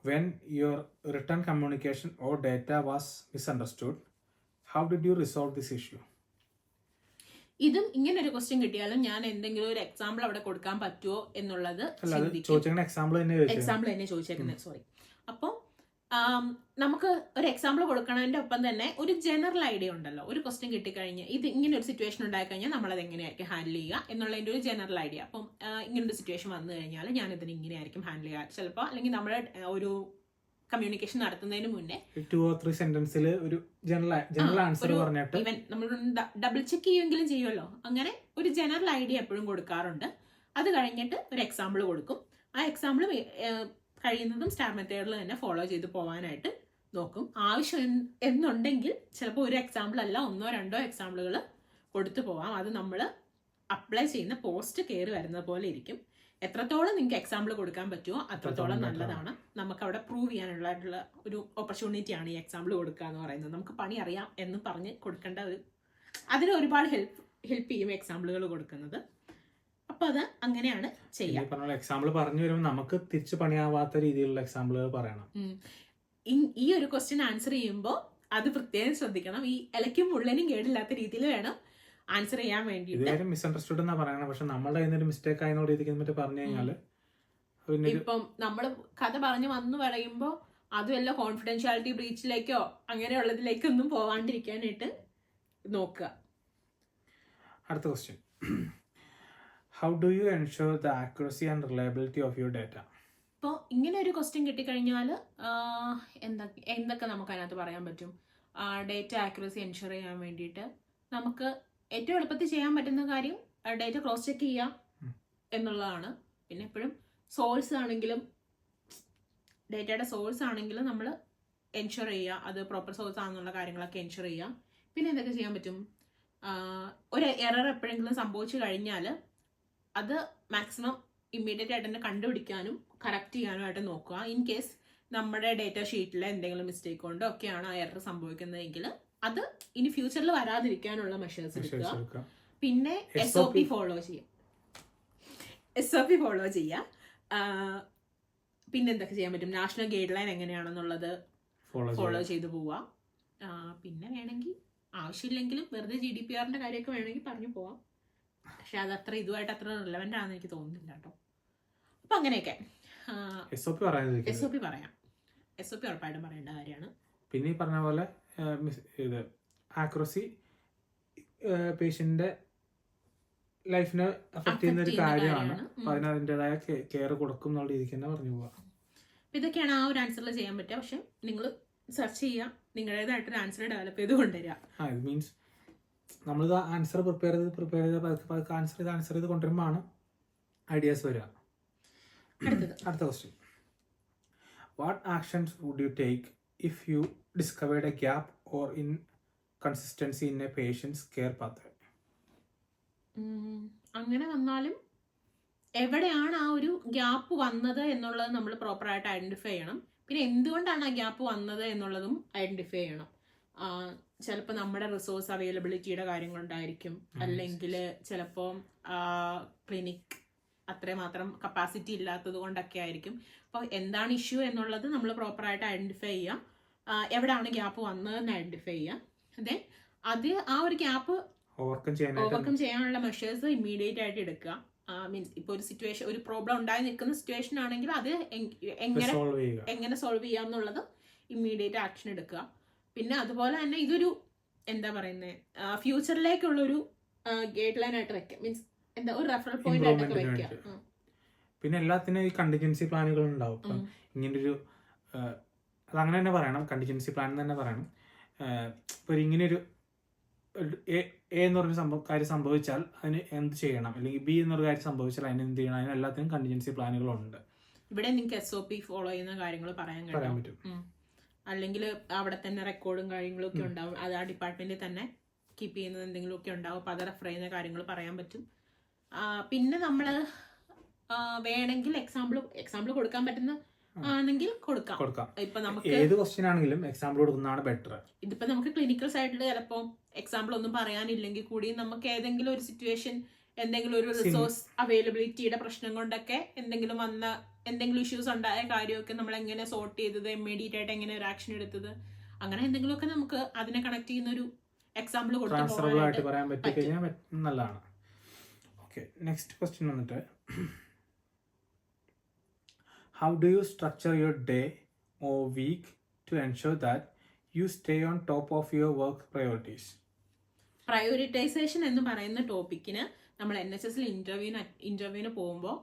when your written communication or data was misunderstood, how did you resolve this issue? ഇതും ഇങ്ങനെ ഒരു ക്വസ്റ്റ്യൻ കിട്ടിയാലും ഞാൻ എന്തെങ്കിലും ഒരു എക്സാമ്പിൾ അവിടെ കൊടുക്കാൻ പറ്റുമോ എന്നുള്ളത് എക്സാമ്പിൾ തന്നെ ചോദിച്ചേക്കുന്നത്. സോറി. അപ്പോൾ നമുക്ക് ഒരു എക്സാമ്പിൾ കൊടുക്കണതിന്റെ ഒപ്പം തന്നെ ഒരു ജനറൽ ഐഡിയ ഉണ്ടല്ലോ. ഒരു ക്വസ്റ്റ്യൻ കിട്ടിക്കഴിഞ്ഞ് ഇത് ഇങ്ങനെ ഒരു സിറ്റുവേഷൻ ഉണ്ടായി കഴിഞ്ഞാൽ നമ്മളത് എങ്ങനെയായിരിക്കും ഹാൻഡിൽ ചെയ്യുക എന്നുള്ളതിന്റെ ഒരു ജനറൽ ഐഡിയ. അപ്പം ഇങ്ങനൊരു സിറ്റുവേഷൻ വന്നു കഴിഞ്ഞാൽ ഞാൻ ഇതിന് ഇങ്ങനെയായിരിക്കും ഹാൻഡിൽ ചെയ്യുക. ചിലപ്പോൾ അല്ലെങ്കിൽ നമ്മുടെ ഒരു കമ്മ്യൂണിക്കേഷൻ നടത്തുന്നതിന് മുന്നേ 2 or 3 സെന്റൻസിൽ ഒരു ജനറൽ ആൻസർ പറഞ്ഞിട്ട് ഈവൻ നമ്മൾ ഡബിൾ ചെക്ക് ചെയ്യുമെങ്കിലും ചെയ്യുമല്ലോ. അങ്ങനെ ഒരു ജനറൽ ഐഡിയ എപ്പോഴും കൊടുക്കാറുണ്ട്. അത് കഴിഞ്ഞിട്ട് ഒരു എക്സാമ്പിൾ കൊടുക്കും. ആ എക്സാമ്പിൾ കഴിയുന്നതും സ്റ്റാർ മെത്തേഡിൽ തന്നെ ഫോളോ ചെയ്ത് പോകാനായിട്ട് നോക്കും. ആവശ്യം എന്നുണ്ടെങ്കിൽ ചിലപ്പോൾ ഒരു എക്സാമ്പിൾ അല്ല 1-2 എക്സാമ്പിളുകൾ കൊടുത്തു പോവാം. അത് നമ്മൾ അപ്ലൈ ചെയ്യുന്ന പോസ്റ്റ് കയറി വരുന്നത് പോലെ ഇരിക്കും. എത്രത്തോളം നിങ്ങൾക്ക് എക്സാമ്പിൾ കൊടുക്കാൻ പറ്റുമോ അത്രത്തോളം നല്ലതാണ്. നമുക്ക് അവിടെ പ്രൂവ് ചെയ്യാനുള്ള ഒരു ഓപ്പർച്യൂണിറ്റിയാണ് ഈ എക്സാമ്പിൾ കൊടുക്കുക എന്ന് പറയുന്നത്. നമുക്ക് പണി അറിയാം എന്ന് പറഞ്ഞ് കൊടുക്കേണ്ട അതിന് ഒരുപാട് ഹെൽപ്പ് ചെയ്യും എക്സാമ്പിളുകൾ കൊടുക്കുന്നത്. അപ്പൊ അത് അങ്ങനെയാണ് ചെയ്യാം. എക്സാമ്പിൾ പറഞ്ഞു വരുമ്പോൾ നമുക്ക് തിരിച്ചു പണിയാവാത്ത രീതിയിലുള്ള എക്സാമ്പിളുകൾ പറയണം. ഈ ഒരു ക്വസ്റ്റ്യൻ ആൻസർ ചെയ്യുമ്പോൾ അത് പ്രത്യേകം ശ്രദ്ധിക്കണം. ഈ ഇലയ്ക്കും മുള്ളനും കേടില്ലാത്ത രീതിയിൽ വേണം ആൻസർ ചെയ്യാൻ വേണ്ടിയിട്ട്. മിസ്അണ്ടർസ്റ്റുഡ് എന്നാ പറയണം, പക്ഷെ നമ്മളുടെ ഒരു മിസ്റ്റേക്ക് ആയെന്ന രീതിക്ക് മറ്റേ പറഞ്ഞു കഴിഞ്ഞാല് ഇപ്പം നമ്മൾ കഥ പറഞ്ഞു വന്നു പറയുമ്പോൾ അതുമല്ല കോൺഫിഡൻഷ്യാലിറ്റി ബ്രീച്ചിലേക്കോ അങ്ങനെയുള്ളതിലേക്കൊന്നും പോവാണ്ടിരിക്കാനായിട്ട് നോക്കുക. അടുത്ത question, how do you ensure the accuracy and reliability of your data? ഇപ്പോൾ ഇങ്ങനെ ഒരു ക്വസ്റ്റ്യൻ കിട്ടിക്കഴിഞ്ഞാൽ എന്തൊക്കെ നമുക്ക് അതിനകത്ത് പറയാൻ പറ്റും? ഡേറ്റ ആക്യുറസി എൻഷുർ ചെയ്യാൻ വേണ്ടിയിട്ട് നമുക്ക് ഏറ്റവും എളുപ്പത്തിൽ ചെയ്യാൻ പറ്റുന്ന കാര്യം ഡേറ്റ ക്രോസ് ചെക്ക് ചെയ്യാം എന്നുള്ളതാണ്. പിന്നെ എപ്പോഴും സോഴ്സ് ആണെങ്കിലും ഡേറ്റയുടെ സോഴ്സ് ആണെങ്കിലും നമ്മൾ എൻഷുർ ചെയ്യുക, അത് പ്രോപ്പർ സോഴ്സ് ആണെന്നുള്ള കാര്യങ്ങളൊക്കെ എൻഷുർ ചെയ്യാം. പിന്നെ എന്തൊക്കെ ചെയ്യാൻ പറ്റും? ഒരു എറർ എപ്പോഴെങ്കിലും സംഭവിച്ചു കഴിഞ്ഞാൽ അത് മാക്സിമം ഇമ്മീഡിയറ്റ് ആയിട്ട് തന്നെ കണ്ടുപിടിക്കാനും കറക്റ്റ് ചെയ്യാനുമായിട്ട് നോക്കുക. ഇൻ കേസ് നമ്മുടെ ഡേറ്റ ഷീറ്റിൽ എന്തെങ്കിലും മിസ്റ്റേക്ക് കൊണ്ടോ ഒക്കെയാണ് ആ എറർ സംഭവിക്കുന്നതെങ്കിൽ അത് ഇനി ഫ്യൂച്ചറിൽ വരാതിരിക്കാനുള്ള മെഷേഴ്സ് എടുക്കുക. പിന്നെ SOP ഫോളോ ചെയ്യുക. പിന്നെ എന്തൊക്കെ ചെയ്യാൻ പറ്റും? നാഷണൽ ഗൈഡ് ലൈൻ എങ്ങനെയാണെന്നുള്ളത് ഫോളോ ചെയ്തു പോവുക. പിന്നെ വേണമെങ്കിൽ ആവശ്യമില്ലെങ്കിലും വെറുതെ GDPRന്റെ കാര്യമൊക്കെ വേണമെങ്കിൽ പറഞ്ഞു പോവാം. പക്ഷെ അത് ഇതുമായിട്ട് അത്ര റിലവൻ്റ് ആണെന്ന് എനിക്ക് തോന്നുന്നില്ല കേട്ടോ. അപ്പം അങ്ങനെയൊക്കെ SOP പറയാം. SOP ഉറപ്പായിട്ടും പറയേണ്ട കാര്യമാണ്. പിന്നെ ഈ പറഞ്ഞ പോലെ ഇത് ആക്യുറസി പേഷ്യൻ്റെ ലൈഫിനെ അഫക്ട് ചെയ്യുന്ന ഒരു കാര്യമാണ്. അപ്പം അതിന് അതിൻ്റെതായ കെയർ കൊടുക്കും എന്നുള്ള രീതിക്ക് തന്നെ പറഞ്ഞു പോവാം. ഇതൊക്കെയാണ് ആ ഒരു ആൻസറിൽ ചെയ്യാൻ പറ്റുക. പക്ഷെ നിങ്ങൾ സെർച്ച് ചെയ്യുക, നിങ്ങളുടേതായിട്ടൊരു ആൻസർ ഡെവലപ്പ് ചെയ്ത് കൊണ്ടുവരിക. ഇത് മീൻസ് നമ്മളിത് ആൻസർ പ്രിപ്പയർ ചെയ്ത് ആൻസർ ചെയ്ത് കൊണ്ടുവരുമ്പോഴാണ് ഐഡിയാസ് വരിക. അടുത്ത question, what actions would you take if you discovered a gap or inconsistency in a patients care pathway? അങ്ങനെ വന്നാലും എവിടെയാണ് ആ ഒരു ഗ്യാപ്പ് വന്നത് എന്നുള്ളത് നമ്മൾ പ്രോപ്പറായിട്ട് ഐഡന്റിഫൈ ചെയ്യണം. പിന്നെ എന്തുകൊണ്ടാണ് ആ ഗ്യാപ്പ് വന്നത് എന്നുള്ളതും ഐഡന്റിഫൈ ചെയ്യണം. ചിലപ്പോൾ നമ്മുടെ റിസോഴ്സ് അവൈലബിലിറ്റിയുടെ കാര്യങ്ങളുണ്ടായിരിക്കും, അല്ലെങ്കിൽ ചിലപ്പോൾ ക്ലിനിക് അത്രമാത്രം കപ്പാസിറ്റി ഇല്ലാത്തത് കൊണ്ടൊക്കെ ആയിരിക്കും. അപ്പോൾ എന്താണ് ഇഷ്യൂ എന്നുള്ളത് നമ്മൾ പ്രോപ്പറായിട്ട് ഐഡന്റിഫൈ ചെയ്യുക. എവിടെയാണ് ഗ്യാപ്പ് വന്നതെന്ന് ഐഡന്റിഫൈ ചെയ്യുക. ദെൻ ആ ഒരു ഗ്യാപ്പ് ഓവർകം ചെയ്യാനുള്ള മെഷേഴ്സ് ഇമ്മീഡിയറ്റ് ആയിട്ട് എടുക്കുക. മീൻസ് ഇപ്പോൾ ഒരു സിറ്റുവേഷൻ, ഒരു പ്രോബ്ലം ഉണ്ടായി നിൽക്കുന്ന സിറ്റുവേഷൻ ആണെങ്കിൽ അത് എങ്ങനെ സോൾവ് ചെയ്യാം എന്നുള്ളത് ഇമ്മീഡിയറ്റ് ആക്ഷൻ എടുക്കുക. പിന്നെ അതുപോലെ തന്നെ ഇതൊരു എന്താ പറയുന്നത്, ഫ്യൂച്ചറിലേക്കുള്ളൊരു ഗൈഡ് ലൈൻ ആയിട്ട് വെക്കുക. മീൻസ് എന്താ ഒരു റെഫറൽ പോയിന്റ് ആയിട്ടൊക്കെ വെക്കുക. പിന്നെ എല്ലാത്തിനും ഈ കണ്ടിജൻസി പ്ലാനുകൾ ഉണ്ടാവും. ഇപ്പം ഇങ്ങനൊരു അതങ്ങനെ തന്നെ പറയണം, കണ്ടിജൻസി പ്ലാൻ തന്നെ പറയണം. ഇപ്പോൾ ഇങ്ങനെയൊരു എ എന്ന് പറഞ്ഞൊരു കാര്യം സംഭവിച്ചാൽ അതിന് എന്ത് ചെയ്യണം, അല്ലെങ്കിൽ ബി എന്നൊരു കാര്യം സംഭവിച്ചാൽ അതിന് എന്ത് ചെയ്യണം, അതിന് എല്ലാത്തിനും കണ്ടിജൻസി പ്ലാനുകളുണ്ട്. ഇവിടെ നിങ്ങൾക്ക് SOP ഫോളോ ചെയ്യുന്ന കാര്യങ്ങൾ പറയാൻ പറ്റും. അല്ലെങ്കിൽ അവിടെ തന്നെ റെക്കോർഡും കാര്യങ്ങളും ഒക്കെ ഉണ്ടാവും. അത് ആ ഡിപ്പാർട്ട്മെന്റിൽ തന്നെ കീപ്പ് ചെയ്യുന്നത് എന്തെങ്കിലും ഒക്കെ ഉണ്ടാവും. അപ്പോൾ അത് റെഫർ ചെയ്യുന്ന കാര്യങ്ങൾ പറയാൻ പറ്റും. പിന്നെ നമ്മൾ വേണമെങ്കിൽ എക്സാമ്പിൾ കൊടുക്കാൻ പറ്റുന്ന ആണെങ്കിൽ കൊടുക്കാം. ഇപ്പൊ നമുക്ക് ഏത് ക്വസ്റ്റ്യൻ ആണെങ്കിലും എക്സാമ്പിൾ കൊടുക്കുന്നതാണ് ബെറ്റർ. ഇതിപ്പോ നമുക്ക് ക്ലിനിക്കൽ സൈഡിൽ ചിലപ്പോ എക്സാമ്പിൾ ഒന്നും പറയാനില്ലെങ്കിൽ കൂടി നമുക്ക് ഏതെങ്കിലും ഒരു സിറ്റുവേഷൻ, എന്തെങ്കിലും ഒരു റിസോഴ്സ് അവൈലബിലിറ്റിയുടെ പ്രശ്നം കൊണ്ടൊക്കെ എന്തെങ്കിലും ഇഷ്യൂസ് ഉണ്ടായ കാര്യമൊക്കെ നമ്മൾ എങ്ങനെ സോർട്ട് ചെയ്തത്, ഇമ്മീഡിയറ്റ് ആയിട്ട് എങ്ങനെ ഒരു ആക്ഷൻ എടുത്തത്, അങ്ങനെ എന്തെങ്കിലുമൊക്കെ നമുക്ക് അതിനെ കണക്ട് ചെയ്യുന്ന ഒരു എക്സാമ്പിൾ ട്രാൻസ്ഫറബിൾ ആയിട്ട് പറയാൻ പറ്റിക്കഴിഞ്ഞാൽ നല്ലതാണ്. ഓക്കെ, നെക്സ്റ്റ് ക്വസ്റ്റ്യൻ വന്നിട്ട്, how do you structure your day or week to ensure that you stay on top of your work priorities? Prioritisation എന്ന് പറയുന്ന ടോപ്പിക്കിന് നമ്മൾ NHSൽ ഇന്റർവ്യൂവിന് പോകുമ്പോൾ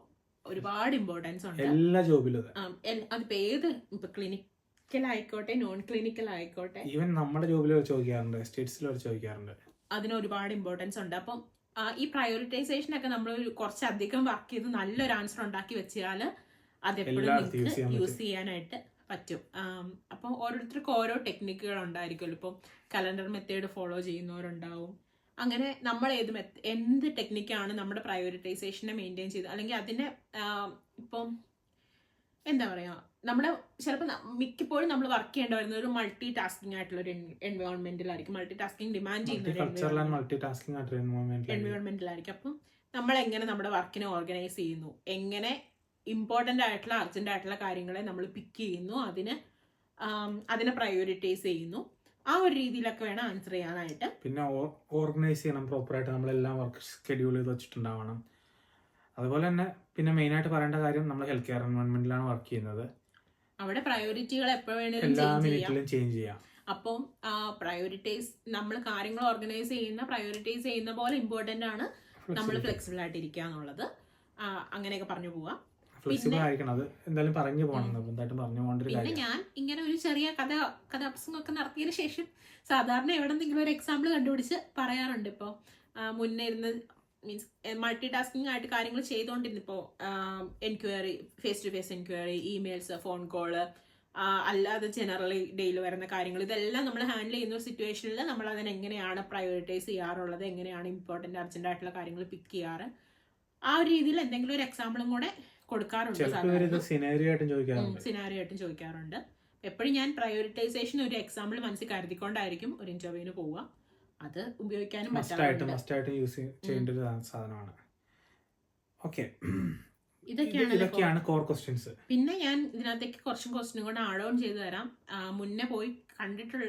ഒരുപാട് ഇമ്പോർട്ടൻസ് ഉണ്ട്. എല്ലാ ജോബിലും അതിപ്പോ ഇപ്പൊ ക്ലിനിക്കൽ ആയിക്കോട്ടെ, നോൺ ക്ലിനിക്കൽ ആയിക്കോട്ടെ, ഈവൻ നമ്മുടെ ജോബിൽ ചോദിക്കാറുണ്ട്, സ്റ്റേറ്റ്സിൽ ചോദിക്കാറുണ്ട്. അതിന് ഒരുപാട് ഇമ്പോർട്ടൻസ് ഉണ്ട്. അപ്പം ഈ പ്രയോറിറ്റൈസേഷൻ ഒക്കെ നമ്മൾ കുറച്ചധികം വർക്ക് ചെയ്ത് നല്ലൊരു ആൻസർ ഉണ്ടാക്കി വെച്ചാൽ അതെപ്പോഴും നിങ്ങൾക്ക് യൂസ് ചെയ്യാനായിട്ട് പറ്റും. അപ്പോൾ ഓരോരുത്തർക്കും ഓരോ ടെക്നിക്കുകൾ ഉണ്ടായിരിക്കുമല്ലോ. ഇപ്പം കലണ്ടർ മെത്തേഡ് ഫോളോ ചെയ്യുന്നവരുണ്ടാവും. അങ്ങനെ നമ്മൾ എന്ത് ടെക്നിക്കാണ് നമ്മുടെ പ്രയോറിറ്റൈസേഷനെ മെയിൻറ്റെയിൻ ചെയ്ത്, അല്ലെങ്കിൽ അതിനെ ഇപ്പം എന്താ പറയുക, നമ്മുടെ ചിലപ്പോൾ മിക്കപ്പോഴും നമ്മൾ വർക്ക് ചെയ്യേണ്ടി വരുന്നത് ഒരു മൾട്ടി ടാസ്കിങ് ആയിട്ടുള്ള ഒരു എൻവയോൺമെന്റിലായിരിക്കും. മൾട്ടി ടാസ്കിങ് ഡിമാൻഡ് ചെയ്യുന്ന എൻവയോൺമെന്റിലായിരിക്കും. അപ്പം നമ്മൾ എങ്ങനെ നമ്മുടെ വർക്കിനെ ഓർഗനൈസ് ചെയ്യുന്നു, എങ്ങനെ ഇമ്പോർട്ടൻ്റ് ആയിട്ടുള്ള അർജന്റ് ആയിട്ടുള്ള കാര്യങ്ങളെ നമ്മൾ പിക്ക് ചെയ്യുന്നു, അതിനെ പ്രയോറിറ്റൈസ് ചെയ്യുന്നു, ആ ഒരു രീതിയിലൊക്കെ വേണം ആൻസർ ചെയ്യാനായിട്ട്. പിന്നെ ഓർഗനൈസ് ചെയ്യണം പ്രോപ്പറായിട്ട്, നമ്മളെല്ലാം വർക്ക് ഷെഡ്യൂൾ ചെയ്ത് വെച്ചിട്ടുണ്ടാവണം. അതുപോലെ തന്നെ പിന്നെ മെയിനായിട്ട് പറയേണ്ട കാര്യം, നമ്മൾ ഹെൽത്ത് കെയർ എൻവയോൺമെന്റിലാണ് വർക്ക് ചെയ്യുന്നത്. അവിടെ പ്രയോറിറ്റികൾ എപ്പോൾ വേണേലും എല്ലാ മിനിറ്റിലും ചേഞ്ച് ചെയ്യാം. അപ്പം നമ്മൾ കാര്യങ്ങൾ ഓർഗനൈസ് ചെയ്യുന്ന പോലെ ഇമ്പോർട്ടൻ്റ് ആണ് നമ്മൾ ഫ്ലെക്സിബിൾ ആയിട്ട് ഇരിക്കുക എന്നുള്ളത്. അങ്ങനെയൊക്കെ പറഞ്ഞു പോവാം. ഫ്ലെക്സിബിൾ ആയിരിക്കണം, അത് എന്തായാലും പറഞ്ഞു പോകണം. പിന്നെ ഞാൻ ഇങ്ങനെ ഒരു ചെറിയ കഥാപ്രസംഗമൊക്കെ നടത്തിയതിനു ശേഷം സാധാരണ എവിടെന്തെങ്കിലും ഒരു എക്സാമ്പിൾ കണ്ടുപിടിച്ച് പറയാറുണ്ട്. ഇപ്പോൾ മുന്നേ ഇരുന്ന് മീൻസ് മൾട്ടി ടാസ്കിങ് ആയിട്ട് കാര്യങ്ങൾ ചെയ്തുകൊണ്ടിരുന്നു. ഇപ്പോൾ enquiry, face to face enquiry, emails, phone call, അല്ലാതെ ജനറലി ഡെയിലി വരുന്ന കാര്യങ്ങൾ, ഇതെല്ലാം നമ്മൾ ഹാൻഡിൽ ചെയ്യുന്ന ഒരു സിറ്റുവേഷനിൽ നമ്മൾ അതിനെങ്ങനെയാണ് പ്രയോറിറ്റൈസ് ചെയ്യാറുള്ളത്, എങ്ങനെയാണ് ഇമ്പോർട്ടൻ്റ് അർജന്റ് ആയിട്ടുള്ള കാര്യങ്ങൾ പിക്ക് ചെയ്യാറ്, ആ ഒരു രീതിയിൽ എന്തെങ്കിലും ഒരു എക്സാമ്പിളും കൂടെ കൊടുക്കാറുണ്ട്. സിനാരിയോ ആയിട്ടും ചോദിക്കാറുണ്ട്. എപ്പോഴും ഞാൻ പ്രയോറിറ്റൈസേഷൻ ഒരു എക്സാമ്പിൾ മനസ്സിൽ കരുതിക്കൊണ്ടായിരിക്കും ഒരു ഇന്റർവ്യൂവിന് പോവുക. അത് ഉപയോഗിക്കാനും മസ്റ്റായിട്ടും യൂസ് ചെയ്യേണ്ട ഒരു സാധനമാണ്. ഓക്കെ, ഇതൊക്കെയാണ് കോർ ക്വസ്റ്റ്യൻസ്. പിന്നെ ഞാൻ ഇതിനകത്തേക്ക് കുറച്ചും ക്വസ്റ്റ്യനും കൂടെ ആഡ് ഓൺ ചെയ്തു തരാം. മുന്നേ പോയി കണ്ടിട്ടുള്ള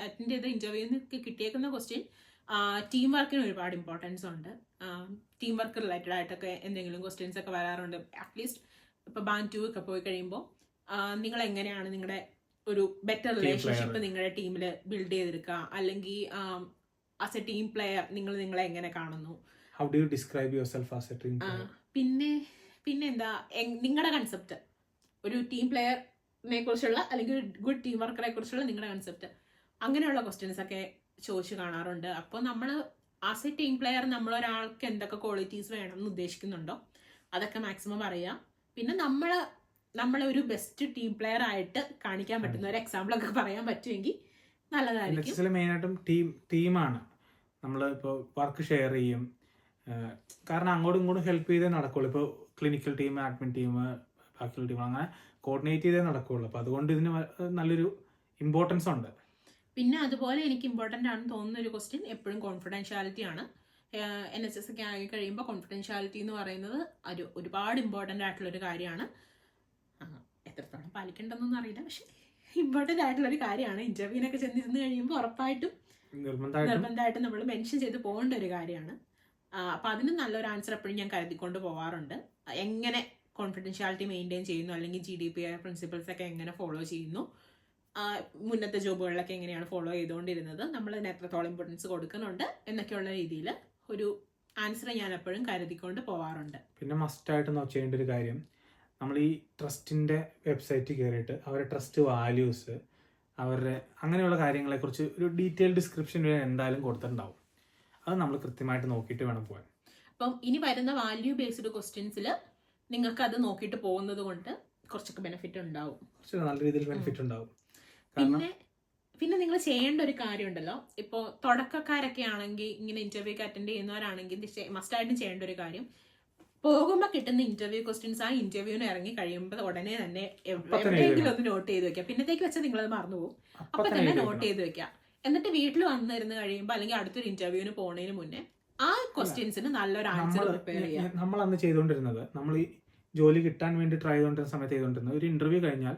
അറ്റൻഡ് ചെയ്ത ഇന്റർവ്യൂവിന് കിട്ടിയേക്കുന്ന ക്വസ്റ്റ്യൻ, ടീം വർക്കിന് ഒരുപാട് ഇമ്പോർട്ടൻസ് ഉണ്ട്. ടീം വർക്ക് റിലേറ്റഡ് ആയിട്ടൊക്കെ എന്തെങ്കിലും ക്വസ്റ്റ്യൻസ് ഒക്കെ വരാറുണ്ട്. അറ്റ്ലീസ്റ്റ് ഇപ്പോൾ ബാൻഡ് 2 ഒക്കെ പോയി കഴിയുമ്പോൾ നിങ്ങൾ എങ്ങനെയാണ് നിങ്ങളുടെ ഒരു ബെറ്റർ റിലേഷൻഷിപ്പ് നിങ്ങളുടെ ടീമിൽ ബിൽഡ് ചെയ്തെടുക്കുക, അല്ലെങ്കിൽ ആസ് എ ടീം പ്ലെയർ നിങ്ങളെ എങ്ങനെ കാണുന്നു, how do you describe yourself as A team player. പിന്നെ എന്താ നിങ്ങളുടെ കൺസെപ്റ്റ്, ഒരു ടീം പ്ലെയറിനെ കുറിച്ചുള്ള അല്ലെങ്കിൽ ഒരു ഗുഡ് ടീം വർക്കറെ കുറിച്ചുള്ള നിങ്ങളുടെ കൺസെപ്റ്റ്, അങ്ങനെയുള്ള ക്വസ്റ്റ്യൻസ് ഒക്കെ ചോദിച്ചു കാണാറുണ്ട്. അപ്പോൾ നമ്മൾ ആസ് എ ടീം പ്ലെയർ നമ്മളൊരാൾക്ക് എന്തൊക്കെ ക്വാളിറ്റീസ് വേണമെന്ന് ഉദ്ദേശിക്കുന്നുണ്ടോ അതൊക്കെ മാക്സിമം പറയാം. പിന്നെ നമ്മളെ ഒരു ബെസ്റ്റ് ടീം പ്ലെയർ ആയിട്ട് കാണിക്കാൻ പറ്റുന്ന ഒരു എക്സാമ്പിൾ ഒക്കെ പറയാൻ പറ്റുമെങ്കിൽ നല്ലതായിരിക്കും. മെയിനായിട്ടും ടീമാണ്. നമ്മൾ ഇപ്പോൾ വർക്ക് ഷെയർ ചെയ്യും, കാരണം അങ്ങോട്ടും ഇങ്ങോട്ടും ഹെൽപ്പ് ചെയ്തേ നടക്കുള്ളൂ. ഇപ്പോൾ ക്ലിനിക്കൽ ടീം, അഡ്മിൻ ടീം, ബാക്കിയുള്ള ടീം, അങ്ങനെ കോർഡിനേറ്റ് ചെയ്തേ നടക്കുള്ളൂ. അപ്പോൾ അതുകൊണ്ട് ഇതിന് നല്ലൊരു ഇമ്പോർട്ടൻസ് ഉണ്ട്. പിന്നെ അതുപോലെ എനിക്ക് ഇമ്പോർട്ടൻ്റ് ആണെന്ന് തോന്നുന്ന ഒരു ക്വസ്റ്റ്യൻ എപ്പോഴും കോൺഫിഡൻഷ്യാലിറ്റി ആണ്. NHS ഒക്കെ ആയി കഴിയുമ്പോൾ കോൺഫിഡൻഷ്യാലിറ്റി എന്ന് പറയുന്നത് ഒരുപാട് ഇമ്പോർട്ടൻ്റ് ആയിട്ടുള്ളൊരു കാര്യമാണ്. എത്രത്തോളം പാലിക്കേണ്ടതെന്നൊന്നും അറിയില്ല, പക്ഷെ ഇമ്പോർട്ടൻ്റ് ആയിട്ടുള്ളൊരു കാര്യമാണ്. ഇന്റർവ്യൂവിനൊക്കെ ചെന്നിരുന്ന് കഴിയുമ്പോൾ ഉറപ്പായിട്ടും നിർബന്ധമായിട്ടും നമ്മൾ മെൻഷൻ ചെയ്ത് പോകേണ്ട ഒരു കാര്യമാണ്. അപ്പം അതിന് നല്ലൊരു ആൻസർ എപ്പോഴും ഞാൻ കരുതിക്കൊണ്ട് പോകാറുണ്ട്. എങ്ങനെ കോൺഫിഡൻഷ്യാലിറ്റി മെയിൻറ്റെയിൻ ചെയ്യുന്നു, അല്ലെങ്കിൽ GDPR പ്രിൻസിപ്പിൾസ് ഒക്കെ എങ്ങനെ ഫോളോ ചെയ്യുന്നു, മുന്നത്തെ ജോബുകളിലൊക്കെ എങ്ങനെയാണ് ഫോളോ ചെയ്തുകൊണ്ടിരുന്നത്, നമ്മൾ അതിന് എത്രത്തോളം ഇമ്പോർട്ടൻസ് കൊടുക്കുന്നുണ്ട് എന്നൊക്കെയുള്ള രീതിയിൽ ഒരു ആൻസർ ഞാൻ എപ്പോഴും കരുതിക്കൊണ്ട് പോവാറുണ്ട്. പിന്നെ മസ്റ്റായിട്ട് ചെയ്യേണ്ട ഒരു കാര്യം, നമ്മൾ ഈ ട്രസ്റ്റിൻ്റെ വെബ്സൈറ്റിൽ കയറിയിട്ട് അവരുടെ ട്രസ്റ്റ് വാല്യൂസ്, അവരുടെ അങ്ങനെയുള്ള കാര്യങ്ങളെക്കുറിച്ച് ഒരു ഡീറ്റെയിൽ ഡിസ്ക്രിപ്ഷൻ എന്തായാലും കൊടുത്തിട്ടുണ്ടാവും. അത് നമ്മൾ കൃത്യമായിട്ട് നോക്കിയിട്ട് വേണം പോകാൻ. അപ്പം ഇനി വരുന്ന വാല്യൂ ബേസ്ഡ് ക്വസ്റ്റ്യൻസിൽ നിങ്ങൾക്ക് അത് നോക്കിയിട്ട് പോകുന്നത് കൊണ്ട് കുറച്ചൊക്കെ ബെനിഫിറ്റ് ഉണ്ടാവും. കുറച്ച് നല്ല രീതിയിൽ ബെനിഫിറ്റ് ഉണ്ടാവും. കാരണം പിന്നെ നിങ്ങൾ ചെയ്യേണ്ട ഒരു കാര്യമുണ്ടല്ലോ, ഇപ്പോൾ തുടക്കക്കാരൊക്കെ ആണെങ്കിൽ ഇങ്ങനെ ഇന്റർവ്യൂക്ക് അറ്റൻഡ് ചെയ്യുന്നവരാണെങ്കിൽ മസ്റ്റായിട്ടും ചെയ്യേണ്ട ഒരു കാര്യം, പോകുമ്പോൾ കിട്ടുന്ന ഇന്റർവ്യൂ ക്വസ്റ്റ്യൻസ് ആ ഇന്റർവ്യൂവിന് ഇറങ്ങി കഴിയുമ്പോൾ ഉടനെ തന്നെ എവിടെയെങ്കിലും ഒന്ന് നോട്ട് ചെയ്ത് വെക്കുക. പിന്നത്തേക്ക് വെച്ചാൽ നിങ്ങളത് മറന്നുപോകും. അപ്പൊ തന്നെ നോട്ട് ചെയ്ത് വെക്കുക. എന്നിട്ട് വീട്ടിൽ വന്നിരുന്ന് കഴിയുമ്പോൾ അല്ലെങ്കിൽ അടുത്തൊരു ഇന്റർവ്യൂവിന് പോകുന്നതിന് മുന്നേ ആ ക്വസ്റ്റ്യൻസിന് നല്ലൊരു ആൻസർ പ്രിപ്പയർ ചെയ്യാം. നമ്മൾ അന്ന് ചെയ്തുകൊണ്ടിരുന്നത്, നമ്മൾ ഈ ജോലി കിട്ടാൻ വേണ്ടി ട്രൈ ചെയ്തുകൊണ്ടിരുന്ന സമയത്ത് ചെയ്തുകൊണ്ടിരുന്നത്, ഒരു ഇന്റർവ്യൂ കഴിഞ്ഞാൽ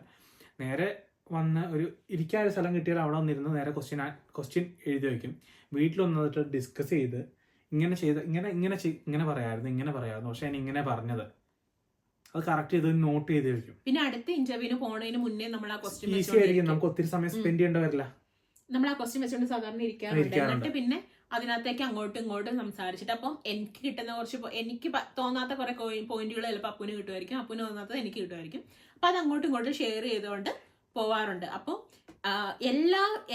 നേരെ വന്ന് ഒരു ഇരിക്കാൻ ഒരു സ്ഥലം കിട്ടിയാൽ അവിടെ വന്നിരുന്ന് നേരെ ക്വസ്റ്റ്യൻ എഴുതി വയ്ക്കും. വീട്ടിൽ വന്നിട്ട് ഡിസ്കസ് ചെയ്ത് ഇങ്ങനെ ചെയ്ത് ഇങ്ങനെ പറയായിരുന്നു പക്ഷെ ഞാൻ ഇങ്ങനെ പറഞ്ഞത് അത് കറക്റ്റ് ചെയ്ത് നോട്ട് ചെയ്ത് വെക്കും. പിന്നെ അടുത്ത ഇന്റർവ്യൂവിന് പോണതിന് മുന്നേ നമ്മൾ ആ ക്വസ്റ്റ്യൻ ഈസി ആയിരിക്കും, നമുക്ക് ഒത്തിരി സമയം സ്പെൻഡ് ചെയ്യേണ്ടി വരില്ല. നമ്മൾ ആ ക്വസ്റ്റ്യൻ വെച്ചുകൊണ്ട് സാധാരണ ഇരിക്കാറുണ്ട്. എന്നിട്ട് പിന്നെ അതിനകത്തേക്ക് അങ്ങോട്ടും ഇങ്ങോട്ടും സംസാരിച്ചിട്ട്, അപ്പം എനിക്ക് കിട്ടുന്ന എനിക്ക് തോന്നാത്ത കുറെ പോയിന്റുകൾ ചിലപ്പോൾ അപ്പുന് കിട്ടുമായിരിക്കും, അപ്പുന് തോന്നാത്തത് എനിക്ക് കിട്ടുമായിരിക്കും. അപ്പൊ അത് അങ്ങോട്ടും ഇങ്ങോട്ടും ഷെയർ ചെയ്തുകൊണ്ട് പോവാറുണ്ട്. അപ്പോൾ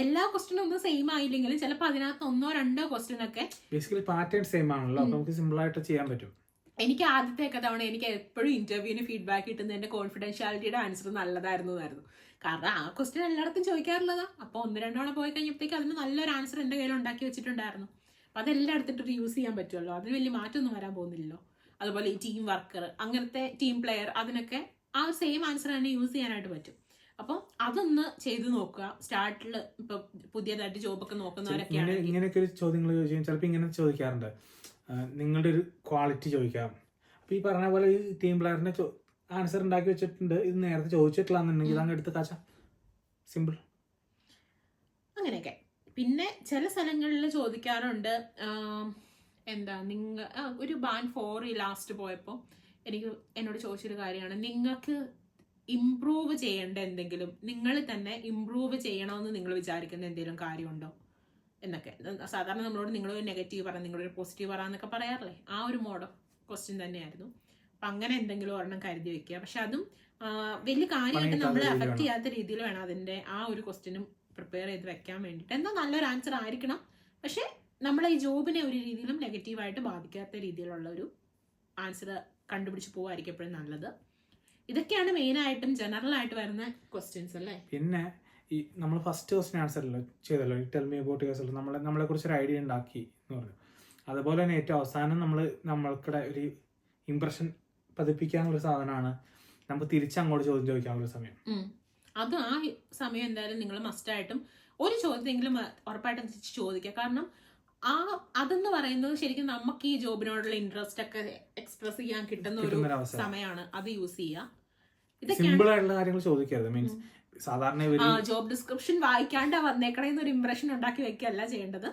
എല്ലാ ക്വസ്റ്റ്യനും ഒന്നും സെയിം ആയില്ലെങ്കിലും ചിലപ്പോൾ അതിനകത്ത് 1-2 ക്വസ്റ്റ്യൻ ഒക്കെ ബേസിക്കലി പാറ്റേൺ സെയിം ആണല്ലോ, അപ്പൊ നമുക്ക് സിമ്പിൾ ആയിട്ട് ചെയ്യാൻ പറ്റും. എനിക്ക് ആദ്യത്തെ തവണ എനിക്ക് എപ്പോഴും ഇന്റർവ്യൂവിന് ഫീഡ്ബാക്ക് കിട്ടുന്നതിന്റെ കോൺഫിഡൻഷ്യാലിറ്റിയുടെ ആൻസർ നല്ലതായിരുന്നു. കാരണം ആ ക്വസ്റ്റ്യൻ എല്ലായിടത്തും ചോദിക്കാറുള്ളതാ. അപ്പൊ 1-2 തവണ പോയി കഴിഞ്ഞപ്പോഴത്തേക്ക് അതിന് നല്ലൊരു ആൻസർ എന്റെ കയ്യിൽ ഉണ്ടാക്കി വെച്ചിട്ടുണ്ടായിരുന്നു. അപ്പൊ അതെല്ലാം എടുത്തിട്ട് യൂസ് ചെയ്യാൻ പറ്റുമല്ലോ, അതിന് വലിയ മാറ്റമൊന്നും വരാൻ പോകുന്നില്ലല്ലോ. അതുപോലെ ഈ ടീം വർക്കർ, അങ്ങനത്തെ ടീം പ്ലെയർ, അതിനൊക്കെ ആ സെയിം ആൻസർ തന്നെ യൂസ് ചെയ്യാനായിട്ട് പറ്റും. അപ്പം അതൊന്ന് ചെയ്തു നോക്കുക. സ്റ്റാർട്ടിൽ ഇപ്പൊ പുതിയതായിട്ട് ജോബൊക്കെ നോക്കുന്നവരൊക്കെയാണ് ഇങ്ങനെയൊക്കെ ഒരു ചോദ്യങ്ങൾ ചോദിച്ചാൽ ചിലപ്പോൾ ഇങ്ങനെ ചോദിക്കാറുണ്ട്, നിങ്ങളുടെ ഒരു ക്വാളിറ്റി ചോദിക്കാം. അപ്പൊ ഈ പറഞ്ഞ പോലെ ഈ ടീം പ്ലെയറിന്റെ ആൻസർ ഉണ്ടാക്കി വെച്ചിട്ടുണ്ട്, ഇത് നേരത്തെ ചോദിച്ചിട്ടില്ലാന്നുണ്ടെങ്കിൽ ഇതങ്ങ് എടുത്ത് കാച്ചാം. സിമ്പിൾ. അങ്ങനെയൊക്കെ. പിന്നെ ചില സ്ഥലങ്ങളിൽ ചോദിക്കാറുണ്ട്, എന്താ ഒരു ബാൻഡ് 4 ലാസ്റ്റ് പോയപ്പോൾ എന്നോട് ചോദിച്ചൊരു കാര്യമാണ്, നിങ്ങൾക്ക് ഇംപ്രൂവ് ചെയ്യേണ്ട എന്തെങ്കിലും, നിങ്ങൾ തന്നെ ഇംപ്രൂവ് ചെയ്യണമെന്ന് നിങ്ങൾ വിചാരിക്കുന്ന എന്തെങ്കിലും കാര്യമുണ്ടോ എന്നൊക്കെ. സാധാരണ നമ്മളോട് നിങ്ങളൊരു നെഗറ്റീവ് പറയാം, നിങ്ങളൊരു പോസിറ്റീവ് പറയാന്നൊക്കെ പറയാറില്ലേ, ആ ഒരു മോഡൽ ക്വസ്റ്റ്യൻ തന്നെയായിരുന്നു. അപ്പം അങ്ങനെ എന്തെങ്കിലും ഒരെണ്ണം കരുതി വെക്കുക. പക്ഷെ അതും വലിയ കാര്യമായിട്ട് നമ്മളെ അഫക്റ്റ് ചെയ്യാത്ത രീതിയിൽ വേണം അതിൻ്റെ ആ ഒരു ക്വസ്റ്റ്യനും പ്രിപ്പയർ ചെയ്ത് വെക്കാൻ വേണ്ടിയിട്ട്. എന്നാൽ നല്ലൊരു ആൻസർ ആയിരിക്കണം, പക്ഷെ നമ്മളെ ഈ ജോബിനെ ഒരു രീതിയിലും നെഗറ്റീവായിട്ട് ബാധിക്കാത്ത രീതിയിലുള്ള ഒരു ആൻസർ കണ്ടുപിടിച്ച് പോവായിരിക്കും എപ്പോഴും നല്ലത്. ഇതൊക്കെയാണ് മെയിനായിട്ടും ജനറൽ ആയിട്ട് വരുന്ന ക്വസ്റ്റ്യൻസ് അല്ലേ. പിന്നെ ഈ നമ്മൾ ഫസ്റ്റ് ക്വസ്റ്റ്യൻ ആൻസർ ചെയ്തല്ലോ, ടെൽ മീ അബൌട്ട് യുവർസെൽഫ്, നമ്മളെ കുറിച്ചൊരു ഐഡിയ ഉണ്ടാക്കി എന്ന് പറഞ്ഞു. അതുപോലെ തന്നെ ഏറ്റവും അവസാനം നമ്മൾക്കിടെ ഒരു ഇംപ്രഷൻ പതിപ്പിക്കാനുള്ള സാധനമാണ് നമുക്ക് തിരിച്ചങ്ങോട്ട് ചോദ്യം ചോദിക്കാനുള്ള സമയം. അത് ആ സമയം എന്തായാലും നിങ്ങൾ മസ്റ്റായിട്ടും ഒരു ചോദ്യമെങ്കിലും ഉറപ്പായിട്ടും തിരിച്ച് ചോദിക്കുക. കാരണം അതെന്ന് പറയുന്നത് ശരിക്കും നമുക്ക് ഈ ജോബിനോടുള്ള ഇൻട്രസ്റ്റ് ഒക്കെ എക്സ്പ്രസ് ചെയ്യാൻ കിട്ടുന്ന ഒരു സമയമാണ്. അത് യൂസ് ചെയ്യുക. സിമ്പിൾ ആയിട്ടുള്ള കാര്യങ്ങൾ ചോദിക്കരുത്. മീൻസ് സാധാരണ ജോബ് ഡിസ്ക്രിപ്ഷൻ വായിക്കാണ്ട് വന്നേക്കണേന്ന് ഒരു ഇംപ്രഷൻ ഉണ്ടാക്കി വെക്കുകയല്ല ചെയ്യേണ്ടത്.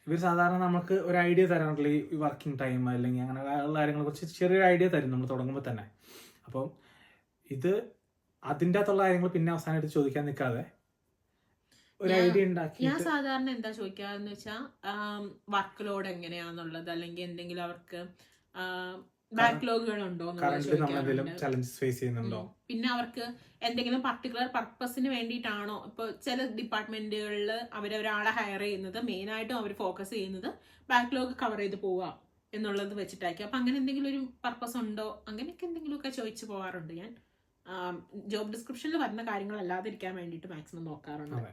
ഇവർ സാധാരണ നമുക്ക് ഒരു ഐഡിയ തരാറുണ്ടല്ലോ, ഈ വർക്കിംഗ് ടൈം അല്ലെങ്കിൽ അങ്ങനെ ഉള്ള കാര്യങ്ങളെ കുറിച്ച് ചെറിയൊരു ഐഡിയ തരും നമ്മൾ തുടങ്ങുമ്പോൾ തന്നെ. അപ്പം ഇത് അതിൻ്റെ അകത്തുള്ള കാര്യങ്ങൾ പിന്നെ അവസാനമായിട്ട് ചോദിക്കാൻ നിൽക്കാതെ ഒരു ഐഡിയ ഉണ്ടാക്കി. ഞാൻ സാധാരണ എന്താ ചോദിക്കാന്ന് വെച്ചാൽ വർക്ക് ലോഡ് എങ്ങനെയാന്നുള്ളത്, അല്ലെങ്കിൽ എന്തെങ്കിലും അവർക്ക് ബാക്ക്ലോഗുകൾ ഉണ്ടോ ചെയ്യുന്നുണ്ടോ, പിന്നെ അവർക്ക് എന്തെങ്കിലും പർട്ടിക്കുലർ പർപ്പസിന് വേണ്ടിയിട്ടാണോ. ഇപ്പോൾ ചില ഡിപ്പാർട്ട്മെന്റുകളിൽ അവരൊരാളെ ഹയർ ചെയ്യുന്നത് മെയിനായിട്ടും അവർ ഫോക്കസ് ചെയ്യുന്നത് ബാക്ക്ലോഗ് കവർ ചെയ്ത് പോവുക എന്നുള്ളത് വെച്ചിട്ടായിരിക്കും. അപ്പം അങ്ങനെ എന്തെങ്കിലും ഒരു പർപ്പസ് ഉണ്ടോ, അങ്ങനെയൊക്കെ എന്തെങ്കിലുമൊക്കെ ചോദിച്ചു പോകാറുണ്ട് ഞാൻ. ജോബ് ഡിസ്ക്രിപ്ഷനിൽ വരുന്ന കാര്യങ്ങളല്ലാതിരിക്കാൻ വേണ്ടിയിട്ട് മാക്സിമം നോക്കാറുണ്ട്.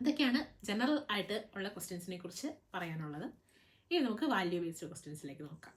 ഇതൊക്കെയാണ് ജനറൽ ആയിട്ട് ഉള്ള ക്വസ്റ്റ്യൻസിനെ കുറിച്ച് പറയാനുള്ളത്. ഇനി നമുക്ക് വാല്യൂ ബേസ്ഡ് ക്വസ്റ്റ്യൻസിലേക്ക് നോക്കാം.